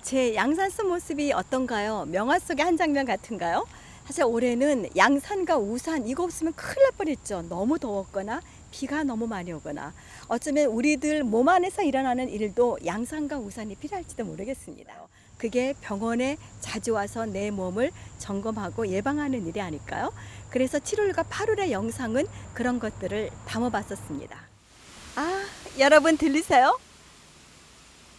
제 양산수 모습이 어떤가요? 명화 속의 한 장면 같은가요? 사실 올해는 양산과 우산 이거 없으면 큰일 날 뻔했죠. 너무 더웠거나 비가 너무 많이 오거나 어쩌면 우리들 몸 안에서 일어나는 일도 양산과 우산이 필요할지도 모르겠습니다. 그게 병원에 자주 와서 내 몸을 점검하고 예방하는 일이 아닐까요? 그래서 7월과 8월의 영상은 그런 것들을 담아봤었습니다. 아, 여러분 들리세요?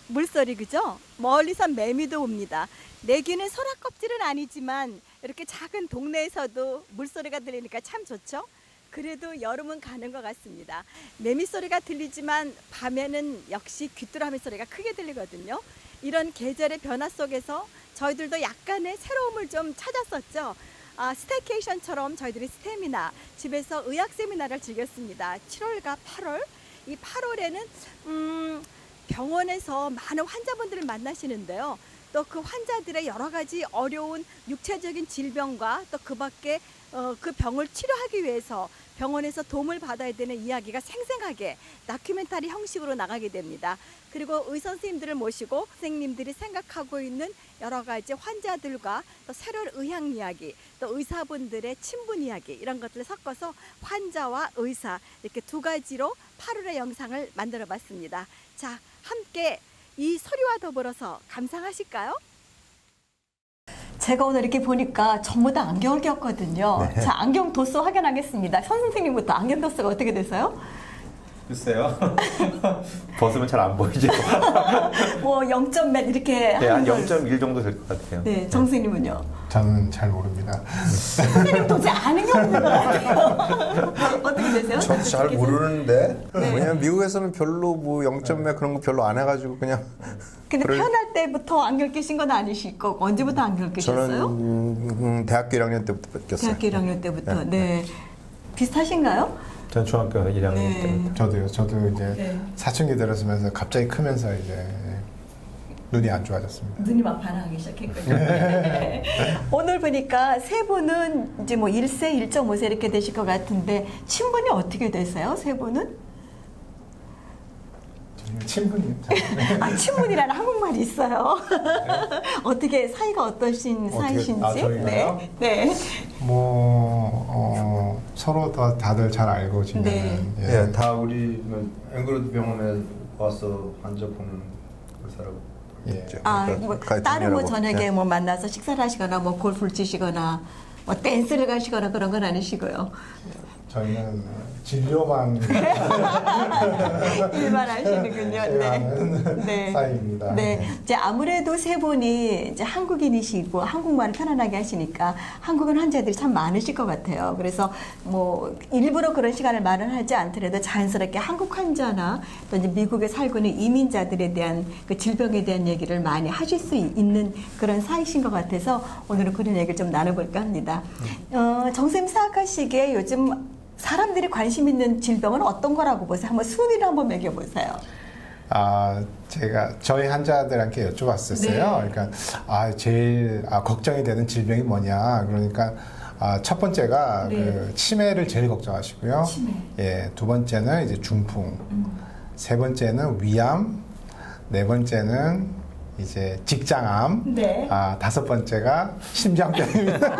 물소리 그죠? 멀리서 매미도 옵니다. 내 귀는 소라 껍질은 아니지만 이렇게 작은 동네에서도 물소리가 들리니까 참 좋죠? 그래도 여름은 가는 것 같습니다. 매미 소리가 들리지만 밤에는 역시 귀뚜라미 소리가 크게 들리거든요. 이런 계절의 변화 속에서 저희들도 약간의 새로움을 좀 찾았었죠. 스테이케이션처럼 저희들이 스테미나, 집에서 의학 세미나를 즐겼습니다. 7월과 8월, 이 8월에는 병원에서 많은 환자분들을 만나시는데요. 또 그 환자들의 여러 가지 어려운 육체적인 질병과 또 그 밖에 그 병을 치료하기 위해서 병원에서 도움을 받아야 되는 이야기가 생생하게 다큐멘터리 형식으로 나가게 됩니다. 그리고 의사 선생님들을 모시고 선생님들이 생각하고 있는 여러 가지 환자들과 또 새로운 의학 이야기, 또 의사분들의 친분 이야기 이런 것들을 섞어서 환자와 의사 이렇게 두 가지로 8월의 영상을 만들어 봤습니다. 자, 함께 이 소리와 더불어서 감상하실까요? 제가 오늘 이렇게 보니까 전부 다 안경을 꼈거든요. 네. 자, 안경 도수 확인하겠습니다. 선생님부터 안경 도수가 어떻게 되세요? 글쎄요. 벗으면 잘 안 보이죠. 뭐 0점 몇 이렇게 네, 한 하는 걸. 0.1 정도 될 것 같아요. 네, 정 선생님은요? 저는 잘 모릅니다. 선생님 도저히 아는 게 없는 것 같아요. 어떻게 되세요? 저도 잘 모르는데 네. 왜냐면 미국에서는 별로 뭐 0점 몇 그런 거 별로 안 해가지고 그냥 근데 그럴- 태어날 때부터 안경 끼신 건 아니실 거고 언제부터 안경 끼셨어요? 저는 대학교 1학년 때부터 꼈어요. 대학교 1학년 때부터. 네. 네. 비슷하신가요? 전 중학교 1학년 네. 때부터. 저도 이제 네. 사춘기 들었으면서 갑자기 크면서 이제 눈이 안 좋아졌습니다. 눈이 막 반항하기 시작했거든요. 네. 오늘 보니까 세 분은 이제 뭐 1세, 1.5세 이렇게 되실 것 같은데 친분이 어떻게 되세요? 세 분은? 친분이 친분이라는 한국말이 있어요. 어떻게 사이가 어떠신 어떻게- 사이신지? 저희가요? 네. 네. 서로 다들 잘 알고 지내는 네. 예, 다 우리는 앵그로드 병원에 와서 환자 보는 의사라고. 예. 있죠. 아, 그러니까 뭐 가이드 다른 뭐 중이라고. 저녁에 예. 뭐 만나서 식사를 하시거나 뭐 골프를 치시거나 뭐 댄스를 가시거나 그런 건 아니시고요. 저희는 진료만 일만 하시는군요. 네. 하는 네. 사이입니다. 네. 이제 아무래도 세 분이 이제 한국인이시고 한국말을 편안하게 하시니까 한국인 환자들이 참 많으실 것 같아요. 그래서 뭐 일부러 그런 시간을 마련하지 않더라도 자연스럽게 한국 환자나 또 이제 미국에 살고 있는 이민자들에 대한 그 질병에 대한 얘기를 많이 하실 수 있는 그런 사이신 것 같아서 오늘은 그런 얘기를 좀 나눠볼까 합니다. 정쌤 생각하시기에 요즘 사람들이 관심 있는 질병은 어떤 거라고 보세요? 한번 순위를 한번 매겨보세요. 제가 저희 환자들한테 여쭤봤었어요. 네. 그러니까 제일 걱정이 되는 질병이 뭐냐. 그러니까 첫 번째가 네. 그 치매를 제일 걱정하시고요. 치매. 예, 두 번째는 이제 중풍, 세 번째는 위암, 네 번째는 이제 직장암, 네. 다섯 번째가 심장병입니다.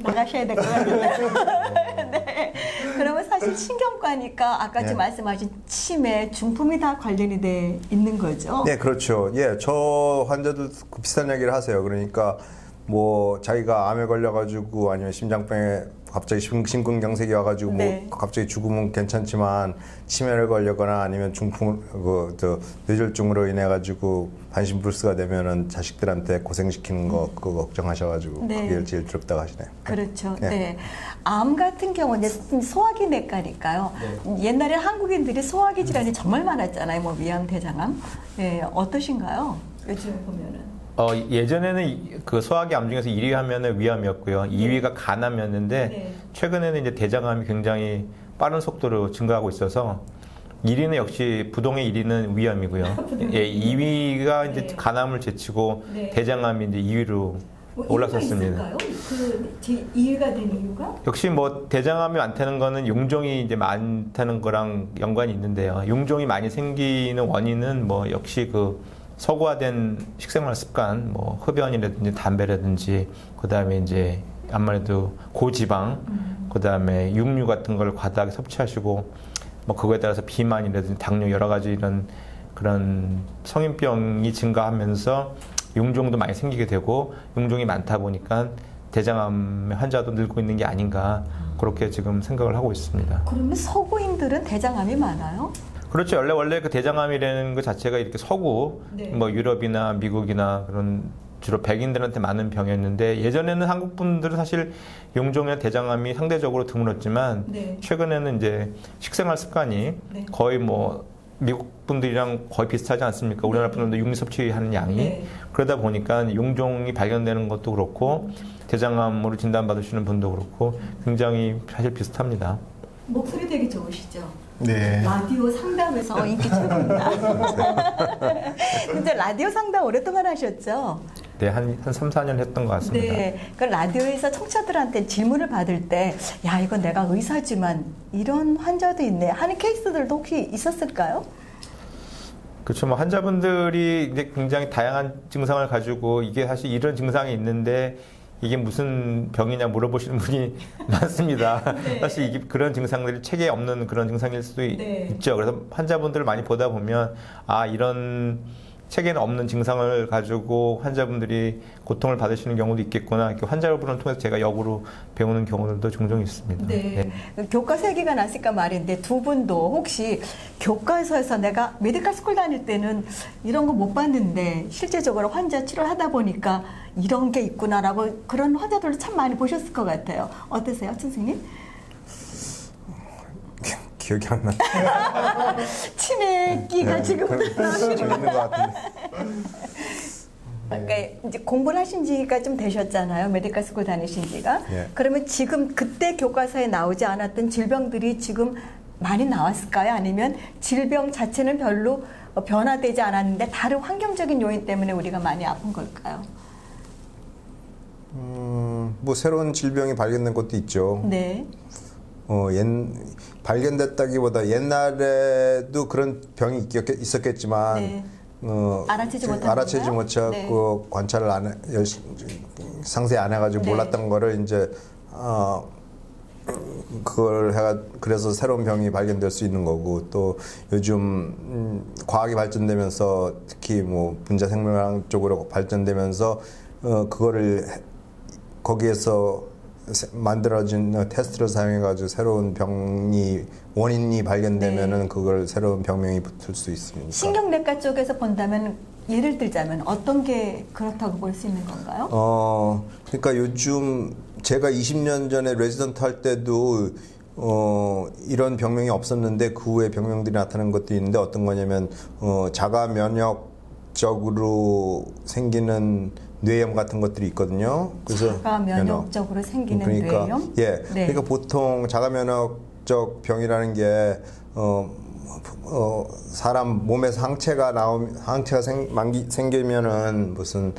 나가셔야 될 것 같은데. 네. 그러면 사실 신경과니까 아까 지금 말씀하신 치매, 중풍이 다 관련이 돼 있는 거죠? 네, 그렇죠. 예, 저 환자들도 그 비슷한 얘기를 하세요. 그러니까 뭐 자기가 암에 걸려가지고 아니면 심장병에 갑자기 심근경색이 와가지고 네. 뭐 갑자기 죽으면 괜찮지만 치매를 걸려거나 아니면 중풍 뇌졸중으로 인해 가지고 반신불수가 되면은 자식들한테 고생시키는 거 그거 걱정하셔가지고 네. 그게 제일 두렵다고 하시네요. 그렇죠. 네. 네. 암 같은 경우는 소화기 내과니까요. 옛날에 한국인들이 소화기 질환이 정말 많았잖아요. 뭐 위암, 대장암. 네, 어떠신가요? 요즘 보면은. 예전에는 그 소화기 암 중에서 1위 하면은 위암이었고요. 2위가 간암이었는데 네. 최근에는 이제 대장암이 굉장히 빠른 속도로 증가하고 있어서 1위는 역시 부동의 1위는 위암이고요. 예, 2위가 이제 네. 간암을 제치고 네. 대장암이 이제 2위로 올라섰습니다. 그 이해가 된 이유가? 역시 뭐 대장암이 많다는 거는 용종이 이제 많다는 거랑 연관이 있는데요. 용종이 많이 생기는 원인은 뭐 역시 그 서구화된 식생활 습관, 뭐 흡연이라든지 담배라든지, 그다음에 이제 아무래도 고지방, 그다음에 육류 같은 걸 과다하게 섭취하시고, 뭐 그거에 따라서 비만이라든지 당뇨 여러 가지 이런 그런 성인병이 증가하면서 용종도 많이 생기게 되고, 용종이 많다 보니까 대장암 환자도 늘고 있는 게 아닌가, 그렇게 지금 생각을 하고 있습니다. 그러면 서구인들은 대장암이 많아요? 그렇죠. 원래 그 대장암이라는 것 자체가 이렇게 서구, 네. 뭐 유럽이나 미국이나 그런 주로 백인들한테 많은 병이었는데, 예전에는 한국 분들은 사실 용종이나 대장암이 상대적으로 드물었지만, 네. 최근에는 이제 식생활 습관이 네. 거의 뭐 미국 분들이랑 거의 비슷하지 않습니까? 우리나라 분들도 육류 섭취하는 양이. 네. 그러다 보니까 용종이 발견되는 것도 그렇고, 대장암으로 진단받으시는 분도 그렇고, 굉장히 사실 비슷합니다. 목소리 되게 좋으시죠? 네. 라디오 상담에서 인기 최고입니다. 근데 라디오 상담 오랫동안 하셨죠? 네, 한 3, 4년 했던 것 같습니다. 네. 그 라디오에서 청취자들한테 질문을 받을 때, 야, 이건 내가 의사지만 이런 환자도 있네 하는 케이스들도 혹시 있었을까요? 그렇죠. 뭐 환자분들이 이제 굉장히 다양한 증상을 가지고, 이게 사실 이런 증상이 있는데 이게 무슨 병이냐 물어보시는 분이 많습니다. 네. 사실 이게 그런 증상들이 책에 없는 그런 증상일 수도 네. 있죠. 그래서 환자분들을 많이 보다 보면, 아, 이런 책에는 없는 증상을 가지고 환자분들이 고통을 받으시는 경우도 있겠구나. 이렇게 환자분을 통해서 제가 역으로 배우는 경우들도 종종 있습니다. 네. 교과서 얘기가 났으니까 말인데, 두 분도 혹시 교과서에서 내가 메디컬 스쿨 다닐 때는 이런 거 못 봤는데 실제적으로 환자 치료를 하다 보니까 이런 게 있구나라고, 그런 환자들도 참 많이 보셨을 것 같아요. 어떠세요, 선생님? 기억이 안 나. 치매기가 지금 좀 있는 것 같은데. 그러니까 이제 공부를 하신 지가 좀 되셨잖아요. 메디컬 스쿨 다니신 지가. 예. 그러면 지금 그때 교과서에 나오지 않았던 질병들이 지금 많이 나왔을까요? 아니면 질병 자체는 별로 변화되지 않았는데 다른 환경적인 요인 때문에 우리가 많이 아픈 걸까요? 뭐 새로운 질병이 발견된 것도 있죠. 네. 발견됐다기보다 옛날에도 그런 병이 있었겠지만, 네. 알아채지 못한 알아채지 건가요? 못하고 네. 관찰을 상세히 안 해가지고 네. 몰랐던 거를 이제 그걸 그래서 새로운 병이 발견될 수 있는 거고, 또 요즘 과학이 발전되면서 특히 뭐 분자 생명학 쪽으로 발전되면서 그거를 거기에서 만들어진 테스트를 사용해가지고 새로운 원인이 발견되면은 네. 그걸 새로운 병명이 붙을 수 있습니다. 신경내과 쪽에서 본다면, 예를 들자면 어떤 게 그렇다고 볼 수 있는 건가요? 그러니까 요즘 제가 20년 전에 레지던트 할 때도 이런 병명이 없었는데 그 후에 병명들이 나타나는 것도 있는데, 어떤 거냐면 자가 면역적으로 생기는 뇌염 같은 것들이 있거든요. 그래서 자가 면역적으로 생기는 그러니까, 뇌염? 예. 네. 그러니까 보통 자가 면역적 병이라는 게 사람 몸에서 항체가 생기면은 무슨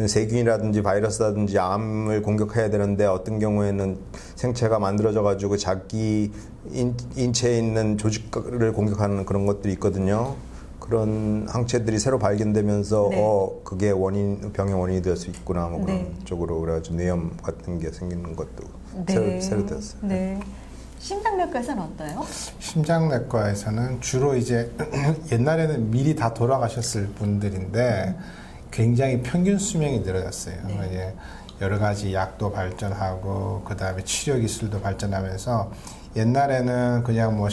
세균이라든지 바이러스라든지 암을 공격해야 되는데, 어떤 경우에는 생체가 만들어져 가지고 자기 인체에 있는 조직을 공격하는 그런 것들이 있거든요. 그런 항체들이 새로 발견되면서 네. 그게 병의 원인이 될 수 있구나, 뭐 그런 네. 쪽으로 그래가지고 뇌염 같은 게 생기는 것도 네. 새로 됐어요. 네. 심장내과에서는 어때요? 심장내과에서는 주로 이제 옛날에는 미리 다 돌아가셨을 분들인데 굉장히 평균 수명이 늘어났어요. 네. 이제 여러 가지 약도 발전하고 그다음에 치료 기술도 발전하면서, 옛날에는 그냥 뭐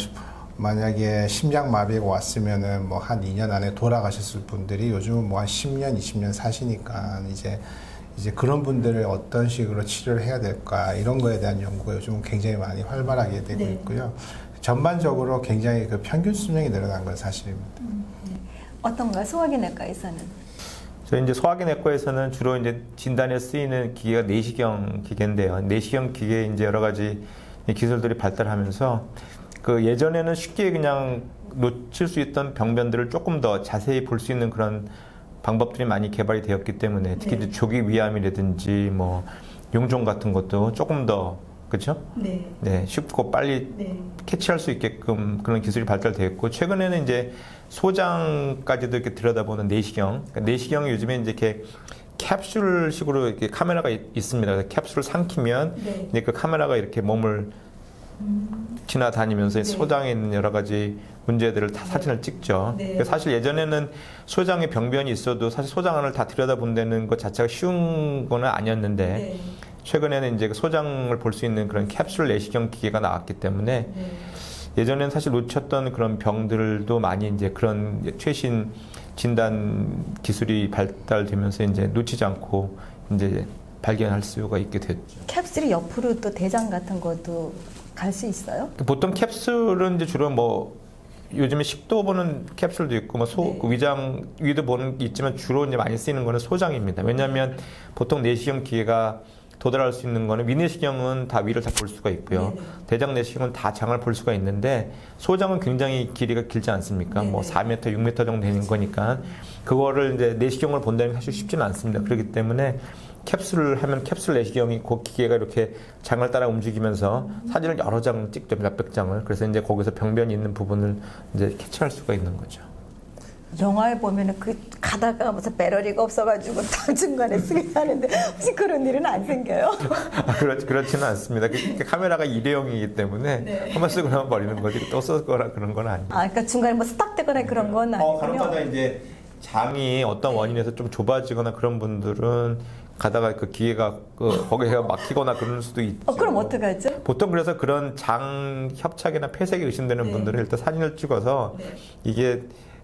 만약에 심장마비가 왔으면은 뭐 한 2년 안에 돌아가셨을 분들이 요즘은 뭐 한 10년, 20년 사시니까 이제 그런 분들을 어떤 식으로 치료를 해야 될까, 이런 거에 대한 연구가 요즘 굉장히 많이 활발하게 되고 네. 있고요. 전반적으로 굉장히 그 평균 수명이 늘어난 건 사실입니다. 어떤가, 소화기내과에서는? 저희 이제 소화기내과에서는 주로 이제 진단에 쓰이는 기계가 내시경 기계인데요. 내시경 기계에 이제 여러 가지 기술들이 발달하면서, 그 예전에는 쉽게 그냥 놓칠 수 있던 병변들을 조금 더 자세히 볼 수 있는 그런 방법들이 많이 개발이 되었기 때문에, 특히 네. 이제 조기 위암이라든지 뭐 용종 같은 것도 조금 더 그렇죠? 네. 네, 쉽고 빨리 네. 캐치할 수 있게끔 그런 기술이 발달되었고 최근에는 이제 소장까지도 이렇게 들여다보는 내시경. 그러니까 내시경이 요즘에 이제 이렇게 캡슐식으로 이렇게 카메라가 있습니다. 그래서 캡슐을 삼키면 네. 이제 그 카메라가 이렇게 몸을 지나다니면서 네. 소장에 있는 여러 가지 문제들을 다 사진을 찍죠. 네. 그러니까 사실 예전에는 소장에 병변이 있어도 사실 소장 안을 다 들여다본다는 것 자체가 쉬운 거는 아니었는데 네. 최근에는 이제 그 소장을 볼 수 있는 그런 캡슐 내시경 기계가 나왔기 때문에 네. 예전에는 사실 놓쳤던 그런 병들도 많이 이제 그런 최신 진단 기술이 발달되면서 이제 놓치지 않고 이제 발견할 수가 있게 됐죠. 캡슐이 옆으로 또 대장 같은 것도 갈 수 있어요? 보통 캡슐은 이제 주로 뭐 요즘에 식도 보는 캡슐도 있고 뭐 네. 그 위장 위도 보는 게 있지만 주로 이제 많이 쓰이는 거는 소장입니다. 왜냐하면 보통 내시경 기계가 도달할 수 있는 거는 위내시경은 다 위를 다 볼 수가 있고요. 네네. 대장 내시경은 다 장을 볼 수가 있는데 소장은 굉장히 길이가 길지 않습니까? 뭐 네네. 4m, 6m 정도 되는 거니까 그거를 이제 내시경을 본다는 게 사실 쉽지는 않습니다. 그렇기 때문에 캡슐을 하면 캡슐 내시경이 그 기계가 이렇게 장을 따라 움직이면서 사진을 여러 장 찍죠. 몇백 장을. 그래서 이제 거기서 병변이 있는 부분을 이제 캐치할 수가 있는 거죠. 영화에 보면은 그 가다가 무슨 배럴이가 없어가지고 중간에 쓰게 하는데 혹시 그런 일은 안 생겨요? 그렇지는 않습니다. 카메라가 일회용이기 때문에 네. 한번 쓰고 나면 버리는 거지 또 쓰거나 그런 건 아니에요. 아, 그러니까 중간에 뭐 스탁되거나 그런 건 아니군요. 간혹가다 이제 장이 어떤 원인에서 좀 좁아지거나 그런 분들은 가다가 그 기계가 거기가 막히거나 그럴 수도 있죠. 그럼 어떡하죠? 보통 그래서 그런 장 협착이나 폐색이 의심되는 네. 분들은 일단 사진을 찍어서 네. 이게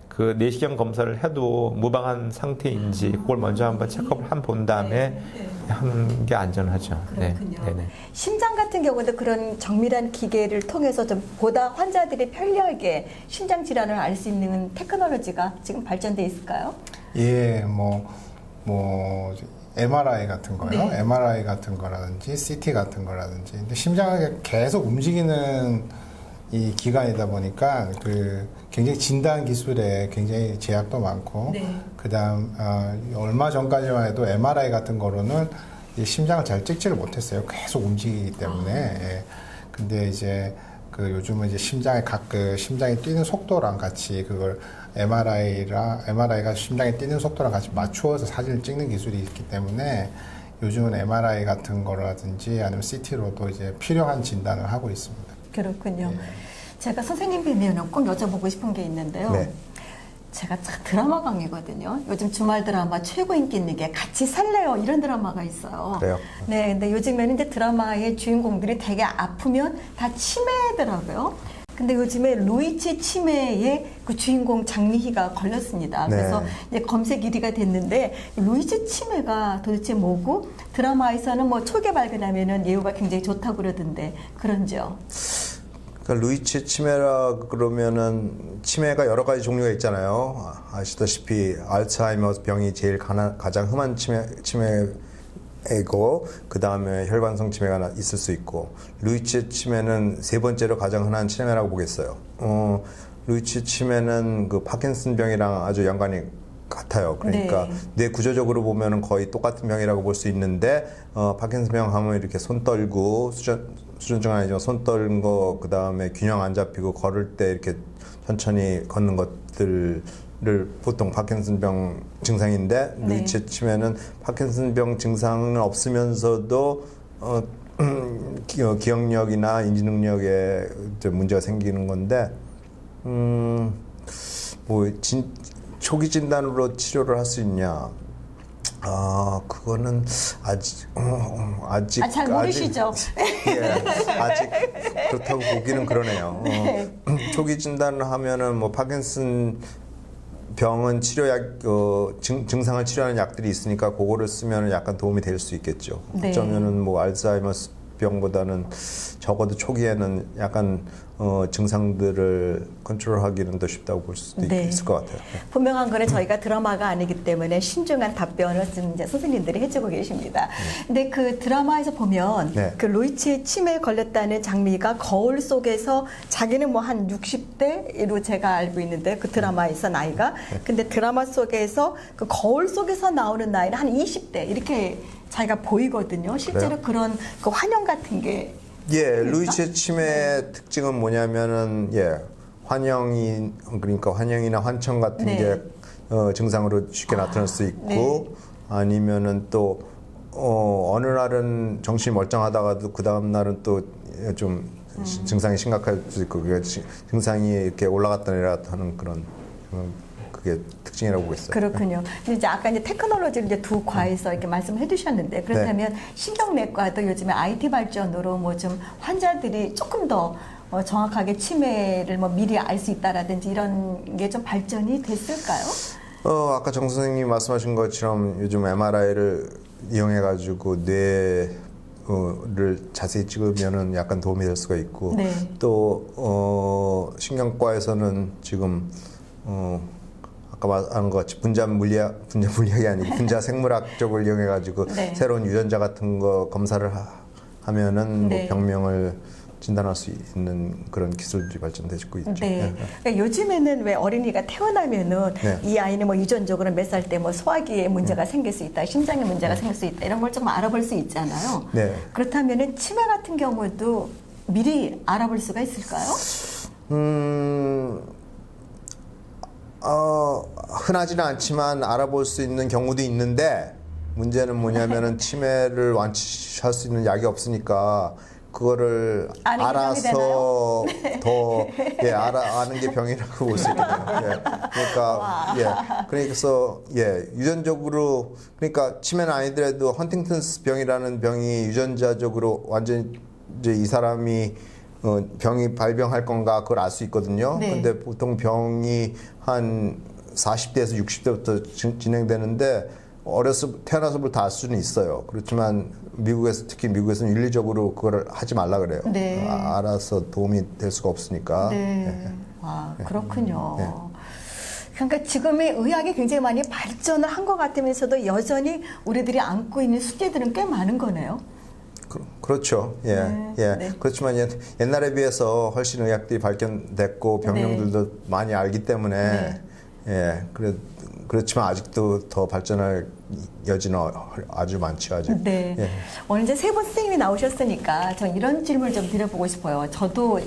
그 내시경 검사를 해도 무방한 상태인지 그걸 먼저 한번 체크업을 한 본 다음에 네. 하는 게 안전하죠. 그렇군요. 네네. 심장 같은 경우도 그런 정밀한 기계를 통해서 좀 보다 환자들이 편리하게 심장 질환을 알 수 있는 테크놀로지가 지금 발전돼 있을까요? 예, 뭐 MRI 같은 거요. 네. MRI 같은 거라든지 CT 같은 거라든지. 근데 심장이 계속 움직이는 이 기관이다 보니까 그 굉장히 진단 기술에 굉장히 제약도 많고 네. 그다음 얼마 전까지만 해도 MRI 같은 거로는 이 심장을 잘 찍지를 못했어요. 계속 움직이기 때문에. 예. 근데 이제 그 요즘은 이제 심장의 심장이 뛰는 속도랑 같이 그걸 MRI가 심장이 뛰는 속도랑 같이 맞추어서 사진을 찍는 기술이 있기 때문에 요즘은 MRI 같은 거라든지 아니면 CT로도 이제 필요한 진단을 하고 있습니다. 그렇군요. 네. 제가 선생님 뵈면 꼭 여쭤보고 싶은 게 있는데요. 네. 제가 드라마 강이거든요. 요즘 주말 드라마 최고 인기 있는 게 같이 살래요 이런 드라마가 있어요. 그래요? 네, 근데 요즘에는 이제 드라마의 주인공들이 되게 아프면 다 치매더라고요. 근데 요즘에 루이치 치매에 그 주인공 장미희가 걸렸습니다. 네. 그래서 이제 검색 1위가 됐는데 루이치 치매가 도대체 뭐고 드라마에서는 뭐 초기에 발견하면은 예후가 굉장히 좋다고 그러던데 그런지요? 그러니까 루이치 치매라 그러면은 치매가 여러 가지 종류가 있잖아요. 아시다시피 알츠하이머 병이 제일 가장 흔한 치매이고 그 다음에 혈관성 치매가 있을 수 있고 루이치 치매는 세 번째로 가장 흔한 치매라고 보겠어요. 루이치 치매는 그 파킨슨 병이랑 아주 연관이 같아요. 그러니까 네. 뇌 구조적으로 보면은 거의 똑같은 병이라고 볼 수 있는데 파킨슨 병 하면 이렇게 손 떨고 수전증은 아니지만 손 떨는 거 그다음에 균형 안 잡히고 걸을 때 이렇게 천천히 걷는 것들을 보통 파킨슨병 증상인데 네. 루이치 치매는 파킨슨병 증상은 없으면서도 기억력이나 인지 능력에 문제가 생기는 건데 초기 진단으로 치료를 할 수 있냐? 그거는 아직 잘 모르시죠? 아직 그렇다고 보기는 그러네요. 네. 초기 진단을 하면은 뭐 파킨슨 병은 치료약 증상을 치료하는 약들이 있으니까 그거를 쓰면 약간 도움이 될 수 있겠죠. 네. 어쩌면은 뭐 알츠하이머스 병보다는 적어도 초기에는 약간 증상들을 컨트롤하기는 더 쉽다고 볼 수도 네. 있을 것 같아요. 분명한 거는 저희가 드라마가 아니기 때문에 신중한 답변을 지금 이제 선생님들이 해주고 계십니다. 근데 그 드라마에서 보면 네. 그 루이치 치매에 걸렸다는 장미가 거울 속에서 자기는 뭐 한 60대로 제가 알고 있는데 그 드라마에서 나이가 근데 드라마 속에서 그 거울 속에서 나오는 나이는 한 20대 이렇게 자기가 보이거든요. 실제로 그래요? 그런 그 환영 같은 게 루이치 치매의 특징은 뭐냐면은 환영이 그러니까 환영이나 환청 같은 네. 게 증상으로 쉽게 나타날 수 있고 네. 아니면은 또 어느 날은 정신이 멀쩡하다가도 그 다음 날은 또 좀 증상이 심각할 수 있고 그게 증상이 이렇게 올라갔다 내려갔다 하는 그런 그게 특징이라고 보고 있어요. 그렇군요. 근데 이제 아까 이제 테크놀로지를 이제 두 과에서 이렇게 말씀해 주셨는데 그렇다면 신경내과도 요즘에 IT 발전으로 뭐 좀 환자들이 조금 더 정확하게 치매를 뭐 미리 알 수 있다라든지 이런 게 좀 발전이 됐을까요? 아까 정 선생님이 말씀하신 것처럼 요즘 MRI를 이용해 가지고 뇌를 자세히 찍으면은 약간 도움이 될 수가 있고 네. 또 신경과에서는 지금 아까 말한 것 같이 분자 물리학이 아니고 분자 생물학 쪽을 이용해 가지고 네. 새로운 유전자 같은 거 검사를 하면은 네. 뭐 병명을 진단할 수 있는 그런 기술들이 발전되고 있죠. 네. 그러니까 요즘에는 왜 어린이가 태어나면은 네. 이 아이는 뭐 유전적으로 몇 살 때 뭐 소화기에 문제가 생길 수 있다, 심장에 문제가 생길 수 있다 이런 걸 좀 알아볼 수 있잖아요. 네. 그렇다면은 치매 같은 경우도 미리 알아볼 수가 있을까요? 흔하지는 않지만 알아볼 수 있는 경우도 있는데 문제는 뭐냐면은 치매를 완치할 수 있는 약이 없으니까 그거를 아는 게 병이 알아서 더 아는 게 병이라고 볼 수 있거든요. 그러니까 그래서 유전적으로 그러니까 치매는 아니더라도 헌팅턴스 병이라는 병이 유전자적으로 완전 이제 이 사람이 병이 발병할 건가 그걸 알 수 있거든요. 네. 근데 보통 병이 한 40대에서 60대부터 진행되는데 태어나서부터 알 수는 있어요. 그렇지만 특히 미국에서는 윤리적으로 그걸 하지 말라 그래요. 네. 알아서 도움이 될 수가 없으니까. 네. 아, 그렇군요. 그러니까 지금의 의학이 굉장히 많이 발전을 한 것 같으면서도 여전히 우리들이 안고 있는 숙제들은 꽤 많은 거네요. 그렇죠. 네. 그렇지만 옛날에 비해서 훨씬 의학들이 발전됐고 병명들도 많이 알기 때문에 그렇지만 아직도 더 발전할 여지는 아주 많죠. 아직. 네. 오늘 이제 세 분 선생님이 나오셨으니까 전 이런 질문을 좀 드려보고 싶어요. 저도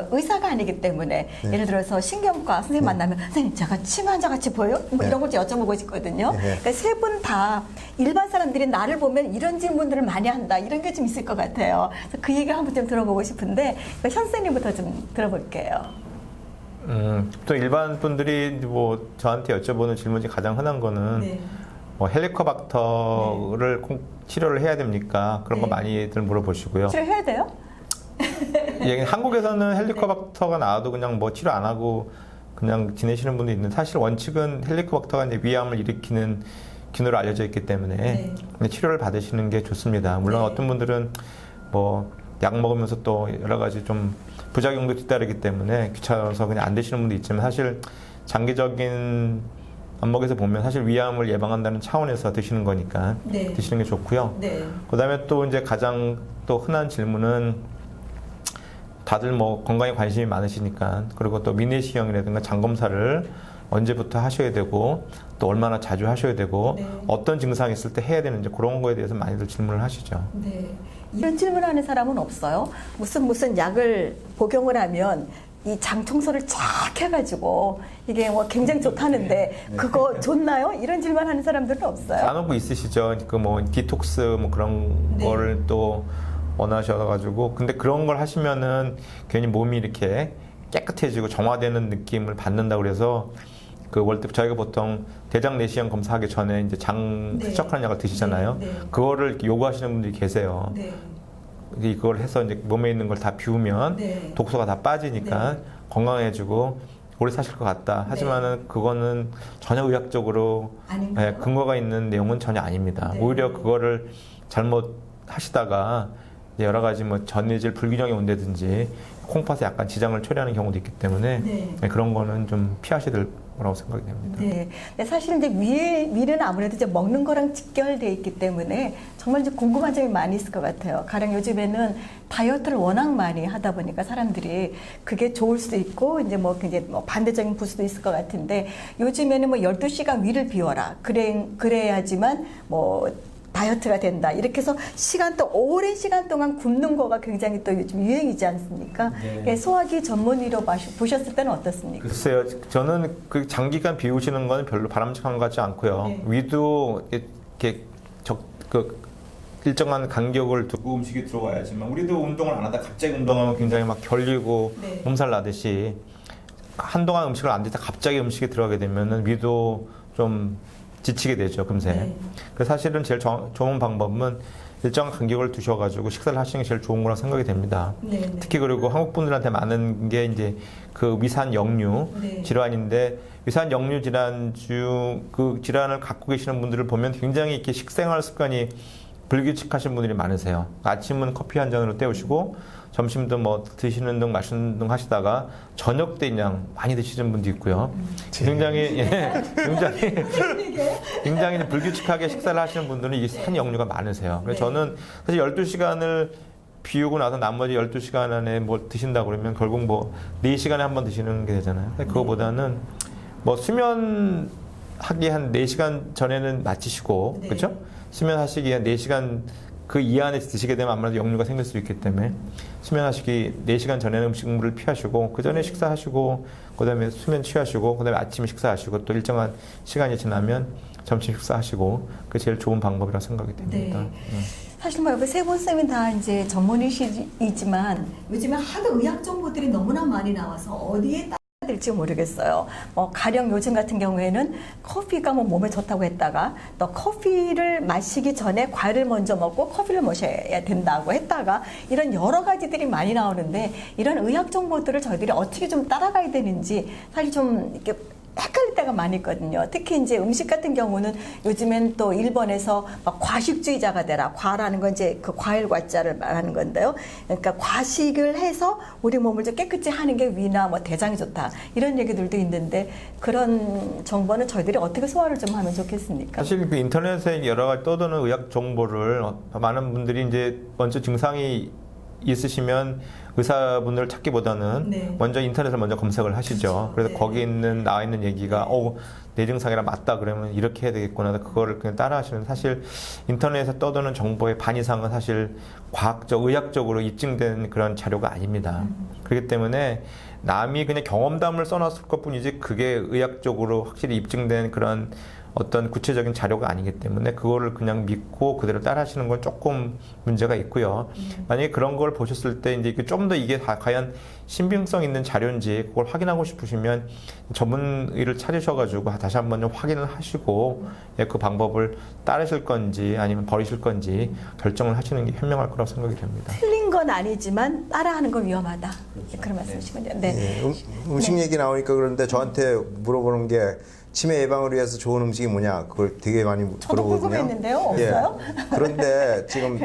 의사가 아니기 때문에 예를 들어서 신경과 선생님 만나면 선생님 제가 치매 환자 같이 보여요? 뭐 이런 걸 좀 여쭤보고 싶거든요. 그러니까 세 분 다 일반 사람들이 나를 보면 이런 질문들을 많이 한다 이런 게 좀 있을 것 같아요. 그래서 그 얘기를 한번 좀 들어보고 싶은데 현 선생님부터 좀 들어볼게요. 또 일반 분들이 뭐 저한테 여쭤보는 질문 중에 가장 흔한 거는 뭐 헬리코박터를 치료를 해야 됩니까? 그런 거 많이들 물어보시고요. 치료해야 돼요? 한국에서는 헬리코박터가 나와도 그냥 뭐 치료 안 하고 그냥 지내시는 분도 있는데 사실 원칙은 헬리코박터가 이제 위암을 일으키는 균으로 알려져 있기 때문에 치료를 받으시는 게 좋습니다. 물론 어떤 분들은 뭐 약 먹으면서 또 여러 가지 좀 부작용도 뒤따르기 때문에 귀찮아서 그냥 안 드시는 분도 있지만 사실 장기적인 안목에서 보면 사실 위암을 예방한다는 차원에서 드시는 거니까 드시는 게 좋고요. 그다음에 또 이제 가장 또 흔한 질문은 다들 뭐 건강에 관심이 많으시니까 그리고 또 미내시경이라든가 장 검사를 언제부터 하셔야 되고 또 얼마나 자주 하셔야 되고 어떤 증상이 있을 때 해야 되는지 그런 거에 대해서 많이들 질문을 하시죠. 이런 질문하는 사람은 없어요. 무슨 약을 복용을 하면 이 장 청소를 쫙 해가지고 이게 뭐 굉장히 좋다는데 그거 좋나요? 이런 질문하는 사람들은 없어요. 간혹 있으시죠. 그 뭐 디톡스 뭐 그런 거를 또 원하셔가지고 근데 그런 걸 하시면은 괜히 몸이 이렇게 깨끗해지고 정화되는 느낌을 받는다고 그래서 그 월드 저희가 보통 대장 내시경 검사하기 전에 이제 장 세척하는 약을 드시잖아요. 그거를 이렇게 요구하시는 분들이 계세요. 이걸 해서 이제 몸에 있는 걸 다 비우면 독소가 다 빠지니까 건강해지고 오래 사실 것 같다. 하지만은 그거는 전혀 의학적으로 근거가 있는 내용은 전혀 아닙니다. 오히려 그거를 잘못 하시다가 여러 가지 뭐 전해질 불균형이 온다든지 콩팥에 약간 지장을 초래하는 경우도 있기 때문에 그런 거는 좀 피하셔야 될 거라고 생각이 됩니다. 근데 사실 이제 위는 아무래도 이제 먹는 거랑 직결되어 있기 때문에 정말 이제 궁금한 점이 많이 있을 것 같아요. 가령 요즘에는 다이어트를 워낙 많이 하다 보니까 사람들이 그게 좋을 수도 있고 이제 뭐 굉장히 뭐 반대적인 부수도 있을 것 같은데 요즘에는 뭐 12시간 위를 비워라. 그래야지만 뭐 다이어트가 된다. 이렇게 해서 오랜 시간 동안 굶는 거가 굉장히 또 요즘 유행이지 않습니까? 네. 예, 소화기 전문의로 보셨을 때는 어떻습니까? 글쎄요, 저는 그 장기간 비우시는 건 별로 바람직한 것 같지 않고요. 네. 위도 이렇게 일정한 간격을 두고 음식이 들어가야지만 우리도 운동을 안 하다 갑자기 운동하면 굉장히 막 결리고 네. 몸살 나듯이 한동안 음식을 안 드다 갑자기 음식이 들어가게 되면은 위도 좀 지치게 되죠, 금세. 네. 그래서 사실은 제일 좋은 방법은 일정한 간격을 두셔가지고 식사를 하시는 게 제일 좋은 거라고 생각이 됩니다. 네, 네. 특히 그리고 한국 분들한테 많은 게 이제 그 위산 역류 네. 질환인데 위산 역류 질환 그 질환을 갖고 계시는 분들을 보면 굉장히 이렇게 식생활 습관이 불규칙하신 분들이 많으세요. 아침은 커피 한 잔으로 때우시고 점심도 뭐 드시는 등 마시는 등 하시다가 저녁 때 그냥 많이 드시는 분도 있고요. 굉장히 굉장히 불규칙하게 식사를 하시는 분들은 이게 산 역류가 많으세요. 그래서 저는 사실 12시간을 비우고 나서 나머지 12시간 안에 뭐 드신다고 그러면 결국 뭐 4시간에 한 번 드시는 게 되잖아요. 그거보다는 뭐 수면하기 한 4시간 전에는 마치시고 네. 그렇죠? 수면하시기 한 4시간 그 이하에 드시게 되면 아무래도 역류가 생길 수 있기 때문에 수면하시기 4시간 전에는 음식물을 피하시고 그 전에 식사하시고 그다음에 수면 취하시고 그다음에 아침에 식사하시고 또 일정한 시간이 지나면 점심 식사하시고 그게 제일 좋은 방법이라고 생각이 됩니다. 네. 사실 뭐 옆에 세 분 쌤이 다 이제 전문이시지만 요즘에 하도 의학 정보들이 너무나 많이 나와서 어디에 될지 모르겠어요. 가령 요즘 같은 경우에는 커피가 뭐 몸에 좋다고 했다가 또 커피를 마시기 전에 과일을 먼저 먹고 커피를 마셔야 된다고 했다가 이런 여러 가지들이 많이 나오는데 이런 의학 정보들을 저희들이 어떻게 좀 따라가야 되는지 사실 좀 이렇게 헷갈릴 때가 많이 있거든요. 특히 이제 음식 같은 경우는 요즘엔 또 일본에서 막 과식주의자가 되라. 과라는 건 이제 그 과일 과자를 말하는 건데요. 그러니까 과식을 해서 우리 몸을 좀 깨끗이 하는 게 위나 뭐 대장이 좋다. 이런 얘기들도 있는데 그런 정보는 저희들이 어떻게 소화를 좀 하면 좋겠습니까? 사실 그 인터넷에 여러 가지 떠도는 의학 정보를 많은 분들이 이제 먼저 증상이 있으시면 의사분들을 찾기보다는 네. 먼저 인터넷을 먼저 검색을 하시죠. 그렇죠. 그래서 네. 거기 나와 있는 얘기가 내 증상이랑 맞다 그러면 이렇게 해야 되겠구나. 그거를 그냥 따라 하시면 사실 인터넷에 떠도는 정보의 반 이상은 사실 과학적, 의학적으로 입증된 그런 자료가 아닙니다. 그렇기 때문에 남이 그냥 경험담을 써놨을 것 뿐이지 그게 의학적으로 확실히 입증된 그런 어떤 구체적인 자료가 아니기 때문에 그거를 그냥 믿고 그대로 따라 하시는 건 조금 문제가 있고요. 만약에 그런 걸 보셨을 때 이제 좀 더 이게 과연 신빙성 있는 자료인지 그걸 확인하고 싶으시면 전문의를 찾으셔가지고 다시 한번 좀 확인을 하시고 그 방법을 따르실 건지 아니면 버리실 건지 결정을 하시는 게 현명할 거라고 생각이 됩니다. 틀린 건 아니지만 따라하는 건 위험하다. 그런 말씀이시군요. 네. 음식 얘기 나오니까 그런데 저한테 물어보는 게 치매 예방을 위해서 좋은 음식이 뭐냐 그걸 되게 많이 저도 물어보거든요. 궁금했는데요. 없어요? 그런데 지금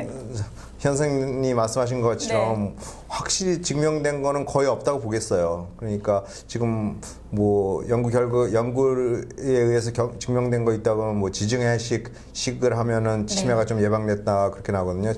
현 선생님이 말씀하신 것처럼 확실히 증명된 거는 거의 없다고 보겠어요. 그러니까 지금 뭐 연구에 의해서 증명된 거 있다고 하면 뭐 지중해식을 하면은 치매가 좀 예방됐다 그렇게 나오거든요.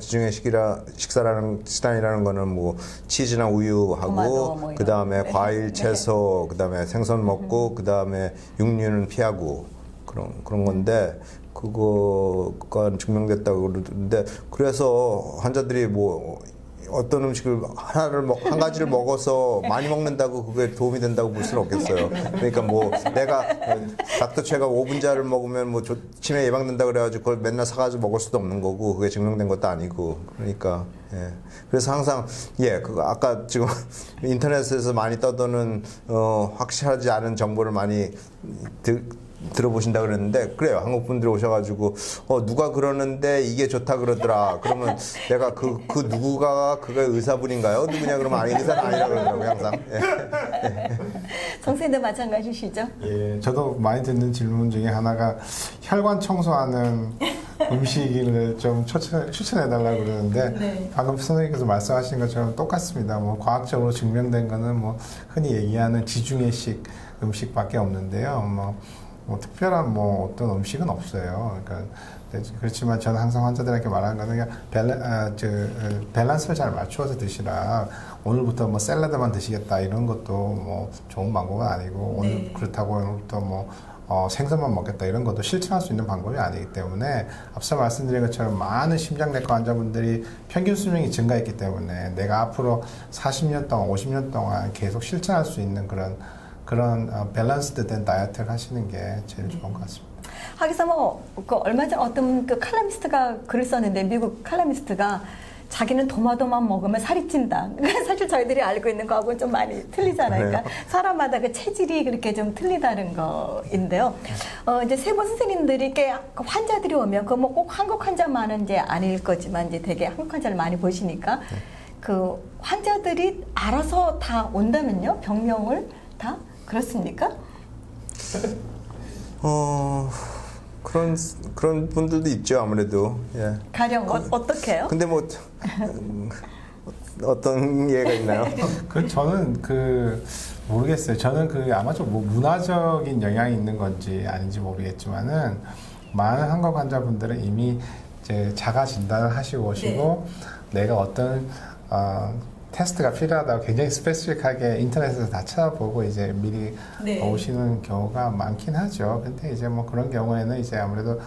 식단이라는 거는 뭐 치즈나 우유하고 토마토 뭐 그 다음에 이런. 과일, 채소, 그 다음에 생선 먹고 그 다음에 육류는 피하고 그런 건데. 그거가 증명됐다고 그러는데 그래서 환자들이 뭐 어떤 음식을 한 가지를 먹어서 많이 먹는다고 그게 도움이 된다고 볼 수는 없겠어요. 그러니까 뭐 내가 닥터최가 5분자를 먹으면 뭐 치매 예방된다 그래가지고 그걸 맨날 사가지고 먹을 수도 없는 거고 그게 증명된 것도 아니고 그러니까 그래서 항상 아까 지금 인터넷에서 많이 떠도는 확실하지 않은 정보를 많이 들어보신다 그랬는데 그래요. 한국 분들이 오셔가지고 누가 그러는데 이게 좋다 그러더라. 그러면 내가 그 누구가 그가 의사분인가요? 누구냐 그러면 아니 의사는 아니라 그러더라고요 항상. 선생님도 마찬가지시죠? 예, 저도 많이 듣는 질문 중에 하나가 혈관 청소하는 음식을 좀 추천해달라고 그러는데 방금 선생님께서 말씀하신 것처럼 똑같습니다. 뭐 과학적으로 증명된 거는 뭐 흔히 얘기하는 지중해식 음식밖에 없는데요. 뭐 특별한 뭐 어떤 음식은 없어요. 그러니까 그렇지만 저는 항상 환자들에게 말하는 거는 밸런스를 잘 맞추어서 드시라. 오늘부터 뭐 샐러드만 드시겠다 이런 것도 뭐 좋은 방법은 아니고 오늘 그렇다고 오늘부터 뭐 생선만 먹겠다 이런 것도 실천할 수 있는 방법이 아니기 때문에 앞서 말씀드린 것처럼 많은 심장내과 환자분들이 평균 수명이 증가했기 때문에 내가 앞으로 40년 동안 50년 동안 계속 실천할 수 있는 그런 밸런스드 된 다이어트를 하시는 게 제일 좋은 것 같습니다. 하기사 그 얼마 전 어떤 그 칼럼니스트가 글을 썼는데 미국 칼럼니스트가 자기는 도마도만 먹으면 살이 찐다. 사실 저희들이 알고 있는 거하고는 좀 많이 틀리잖아요. 그러니까 사람마다 그 체질이 그렇게 좀 틀리다는 거인데요. 이제 세 분 선생님들이 꽤 환자들이 오면 그 뭐 꼭 한국 환자만은 이제 아닐 거지만 이제 되게 한국 환자를 많이 보시니까 그 환자들이 알아서 다 온다면요? 병명을 다 그렇습니까? 그런 분들도 있죠, 아무래도. 예. 가령 어떻게 해요? 근데 뭐 어떤 예가 있나요? 저는 모르겠어요. 저는 아마 좀 문화적인 영향이 있는 건지 아닌지 모르겠지만은 많은 한국 환자분들은 이미 이제 자가 진단을 하시고 오시고 내가 어떤 테스트가 필요하다고 굉장히 스페시픽하게 인터넷에서 다 찾아보고 이제 미리 오시는 경우가 많긴 하죠. 근데 이제 뭐 그런 경우에는 이제 아무래도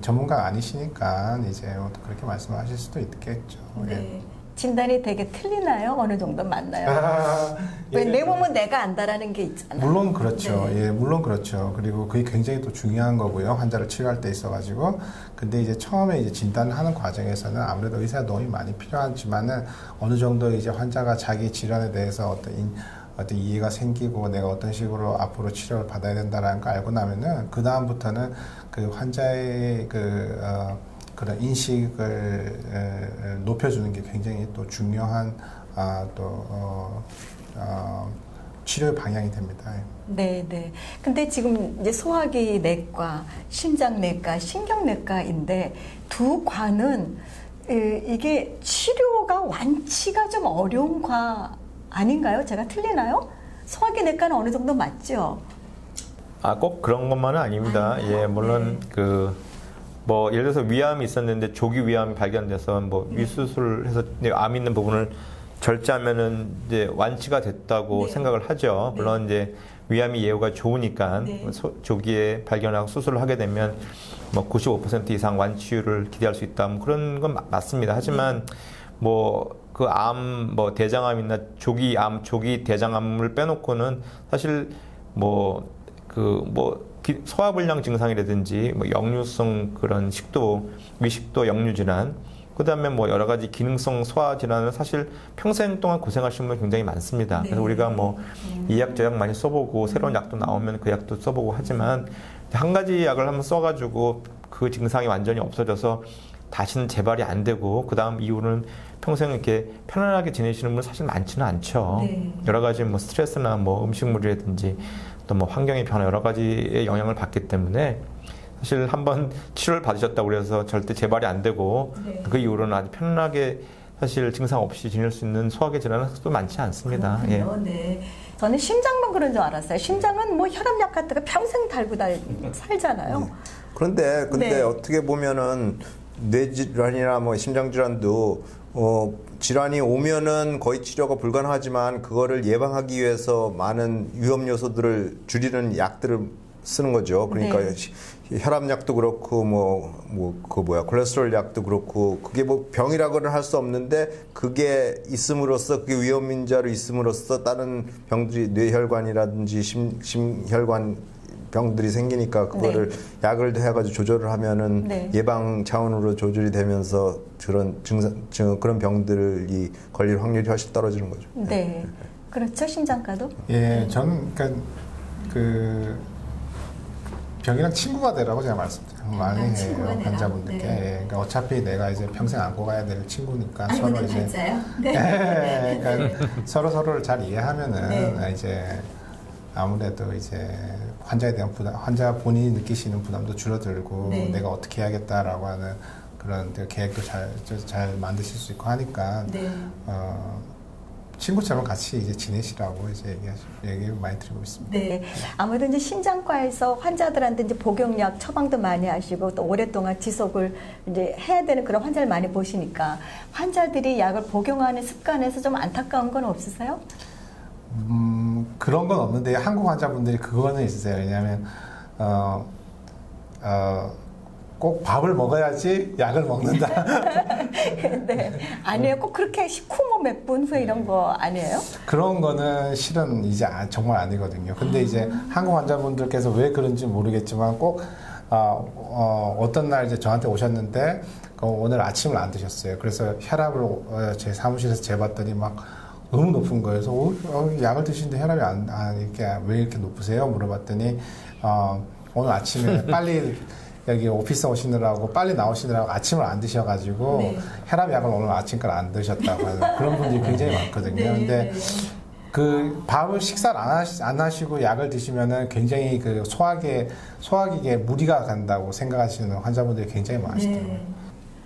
전문가가 아니시니까 이제 그렇게 말씀하실 수도 있겠죠. 예. 진단이 되게 틀리나요? 어느 정도 맞나요? 왜 내 몸은 내가 안다라는 게 있잖아요. 물론 그렇죠. 예, 물론 그렇죠. 그리고 그게 굉장히 또 중요한 거고요. 환자를 치료할 때 있어가지고. 근데 이제 처음에 이제 진단을 하는 과정에서는 아무래도 의사 도움이 많이 필요하지만은 어느 정도 이제 환자가 자기 질환에 대해서 어떤 이해가 생기고 내가 어떤 식으로 앞으로 치료를 받아야 된다라는 걸 알고 나면은 그 다음부터는 그 환자의 그런 인식을 높여주는 게 굉장히 또 중요한 치료 방향이 됩니다. 네. 근데 지금 이제 소화기 내과, 심장내과, 신경내과인데 두 과는 이게 치료가 완치가 좀 어려운 과 아닌가요? 제가 틀리나요? 소화기 내과는 어느 정도 맞죠? 꼭 그런 것만은 아닙니다. 예, 물론 뭐 예를 들어서 위암이 있었는데 조기 위암이 발견돼서 뭐 위수술해서 암 있는 부분을 절제하면은 이제 완치가 됐다고 생각을 하죠. 물론 이제 위암이 예후가 좋으니까 조기에 발견하고 수술을 하게 되면 뭐 95% 이상 완치율을 기대할 수 있다. 뭐 그런 건 맞습니다. 하지만 뭐 그 암, 뭐 대장암이나 조기 암, 조기 대장암을 빼놓고는 사실 소화불량 증상이라든지 뭐 역류성 그런 식도, 위식도 역류 질환, 그다음에 뭐 여러 가지 기능성 소화 질환은 사실 평생 동안 고생하시는 분 굉장히 많습니다. 그래서 우리가 뭐 이 약 저 약 많이 써보고 새로운 약도 나오면 그 약도 써보고 하지만 한 가지 약을 한번 써가지고 그 증상이 완전히 없어져서 다시는 재발이 안 되고 그다음 이후는 평생 이렇게 편안하게 지내시는 분 사실 많지는 않죠. 여러 가지 뭐 스트레스나 뭐 음식물이라든지 또 뭐 환경의 변화 여러 가지의 영향을 받기 때문에 사실 한번 치료를 받으셨다고 그래서 절대 재발이 안 되고 그 이후로는 아주 편안하게 사실 증상 없이 지낼 수 있는 소화기 질환은 또 많지 않습니다. 네. 저는 심장만 그런 줄 알았어요. 심장은 뭐 혈압약 같은 거 평생 달고 살잖아요. 근데 어떻게 보면은 뇌질환이나 뭐 심장질환도 질환이 오면은 거의 치료가 불가능하지만 그거를 예방하기 위해서 많은 위험 요소들을 줄이는 약들을 쓰는 거죠. 그러니까 혈압약도 그렇고 콜레스테롤 약도 그렇고 그게 뭐 병이라고는 할 수 없는데 그게 있음으로써 그게 위험 인자로 있음으로써 다른 병들이 뇌혈관이라든지 심혈관 병들이 생기니까 그거를 약을 해가지고 조절을 하면은 예방 차원으로 조절이 되면서 그런 병들이 걸릴 확률이 훨씬 떨어지는 거죠. 네. 그렇죠. 심장과도? 예, 저는 그러니까 병이랑 친구가 되라고 제가 많이 해요. 환자분들께. 그러니까 어차피 내가 이제 평생 안고 가야 될 친구니까 서로 이제 그러니까 서로를 잘 이해하면은 이제 아무래도 이제 환자에 대한 부담, 환자 본인이 느끼시는 부담도 줄어들고 내가 어떻게 해야겠다라고 하는 그런 계획도 잘 만드실 수 있고 하니까 친구처럼 같이 이제 지내시라고 이제 얘기를 많이 드리고 있습니다. 네. 아무래도 이제 심장과에서 환자들한테 이제 복용약 처방도 많이 하시고 또 오랫동안 지속을 이제 해야 되는 그런 환자를 많이 보시니까 환자들이 약을 복용하는 습관에서 좀 안타까운 건 없으세요? 그런 건 없는데 한국 환자분들이 그거는 있으세요. 왜냐하면 꼭 밥을 먹어야지 약을 먹는다. 네. 아니에요. 꼭 그렇게 식후 뭐 몇 분 후에 이런 거 아니에요? 그런 거는 실은 이제 정말 아니거든요. 근데 이제 한국 환자분들께서 왜 그런지 모르겠지만 꼭 어떤 날 이제 저한테 오셨는데 오늘 아침을 안 드셨어요. 그래서 혈압을 제 사무실에서 재봤더니 막 너무 높은 거예요. 그래서 약을 드시는데 혈압이 왜 이렇게 높으세요? 물어봤더니 오늘 아침에 빨리 여기 오피스 오시느라고 빨리 나오시느라고 아침을 안 드셔가지고 네. 혈압약을 오늘 아침까지 안 드셨다고 하는 그런 분들이 굉장히 많거든요. 네. 근데 그 밥을 식사를 안 하시고 약을 드시면은 굉장히 그 소화기에 무리가 간다고 생각하시는 환자분들이 굉장히 많으시더라고요. 네.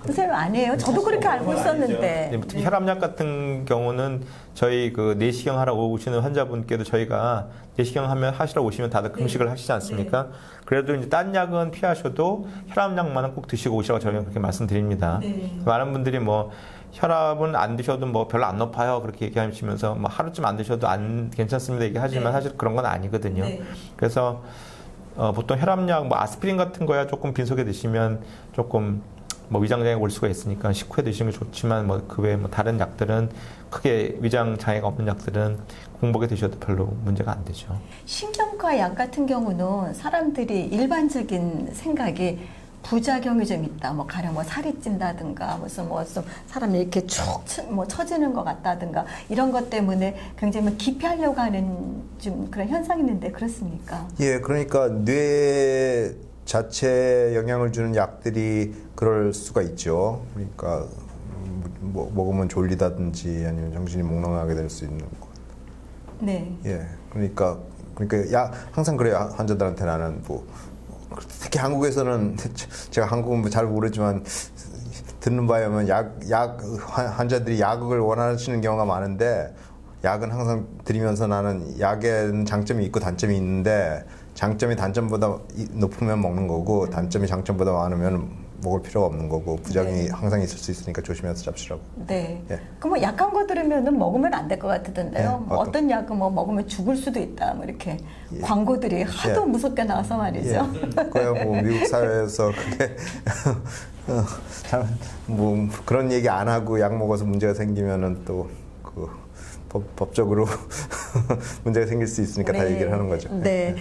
선생님 아니에요? 저도 그렇게 알고 있었는데. 네, 특히 혈압약 같은 경우는 저희 그 내시경 하러 오시는 환자분께도 저희가 내시경 하시러 오시면 다들 금식을 하시지 않습니까? 그래도 이제 딴 약은 피하셔도 혈압약만은 꼭 드시고 오시라고 저희가 그렇게 말씀드립니다. 많은 분들이 뭐 혈압은 안 드셔도 뭐 별로 안 높아요 그렇게 얘기하시면서 뭐 하루쯤 안 드셔도 안 괜찮습니다 얘기하지만 사실 그런 건 아니거든요. 그래서 보통 혈압약 뭐 아스피린 같은 거야 조금 빈속에 드시면 조금 뭐 위장 장애가 올 수가 있으니까 식후에 드시는 게 좋지만 뭐 그 외에 뭐 다른 약들은 크게 위장 장애가 없는 약들은 공복에 드셔도 별로 문제가 안 되죠. 신경과 약 같은 경우는 사람들이 일반적인 생각이 부작용이 좀 있다. 뭐 가령 뭐 살이 찐다든가 무슨 뭐 좀 사람이 이렇게 축 뭐 처지는 것 같다든가 이런 것 때문에 굉장히 기피하려고 하는 좀 그런 현상이 있는데 그렇습니까? 예, 그러니까 뇌 자체에 영향을 주는 약들이 그럴 수가 있죠. 그러니까 뭐 먹으면 졸리다든지 아니면 정신이 몽롱하게 될 수 있는 것. 네. 예, 그러니까 약 항상 그래요. 환자들한테 나는 뭐 특히 한국에서는 제가 한국은 잘 모르지만 듣는 바에 의하면 환자들이 약을 원하시는 경우가 많은데 약은 항상 드리면서 나는 약에는 장점이 있고 단점이 있는데 장점이 단점보다 높으면 먹는 거고 단점이 장점보다 많으면 먹을 필요가 없는 거고 부작용이 항상 있을 수 있으니까 조심해서 잡수라고. 네. 예. 그럼 뭐 약한 거 들으면은 먹으면 안 될 것 같던데요. 예, 뭐 어떤 약은 뭐 먹으면 죽을 수도 있다. 뭐 이렇게 광고들이 하도 무섭게 나와서 말이죠. 그래야 뭐 미국 사회에서 그게 뭐 그런 얘기 안 하고 약 먹어서 문제가 생기면은 또 그 법적으로 문제가 생길 수 있으니까 다 얘기를 하는 거죠. 네.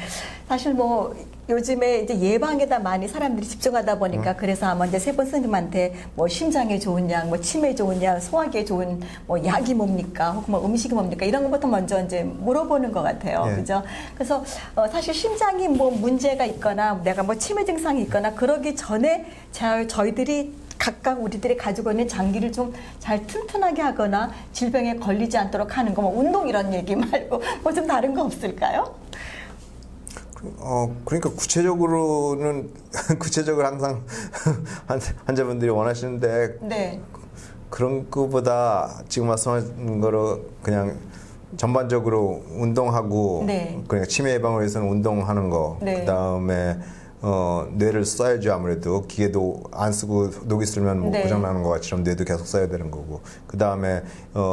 사실 뭐 요즘에 이제 예방에다 많이 사람들이 집중하다 보니까 그래서 아마 이제 세번 선생님한테 뭐 심장에 좋은 약, 뭐 치매에 좋은 약, 소화기에 좋은 뭐 약이 뭡니까? 혹은 뭐 음식이 뭡니까? 이런 것부터 먼저 이제 물어보는 것 같아요. 예. 그죠? 그래서 사실 심장이 뭐 문제가 있거나 내가 뭐 치매 증상이 있거나 그러기 전에 저희들이 각각 우리들이 가지고 있는 장기를 좀 잘 튼튼하게 하거나 질병에 걸리지 않도록 하는 거, 뭐 운동 이런 얘기 말고 뭐 좀 다른 거 없을까요? 그러니까 구체적으로 항상 환자분들이 원하시는데 네. 그런 것보다 지금 말씀하신 거로 그냥 전반적으로 운동하고 네. 그러니까 치매 예방을 위해서는 운동하는 거 네. 그다음에 뇌를 써야죠. 아무래도 기계도 안 쓰고 녹이 쓸면 뭐 네. 고장나는 것처럼 뇌도 계속 써야 되는 거고 그 다음에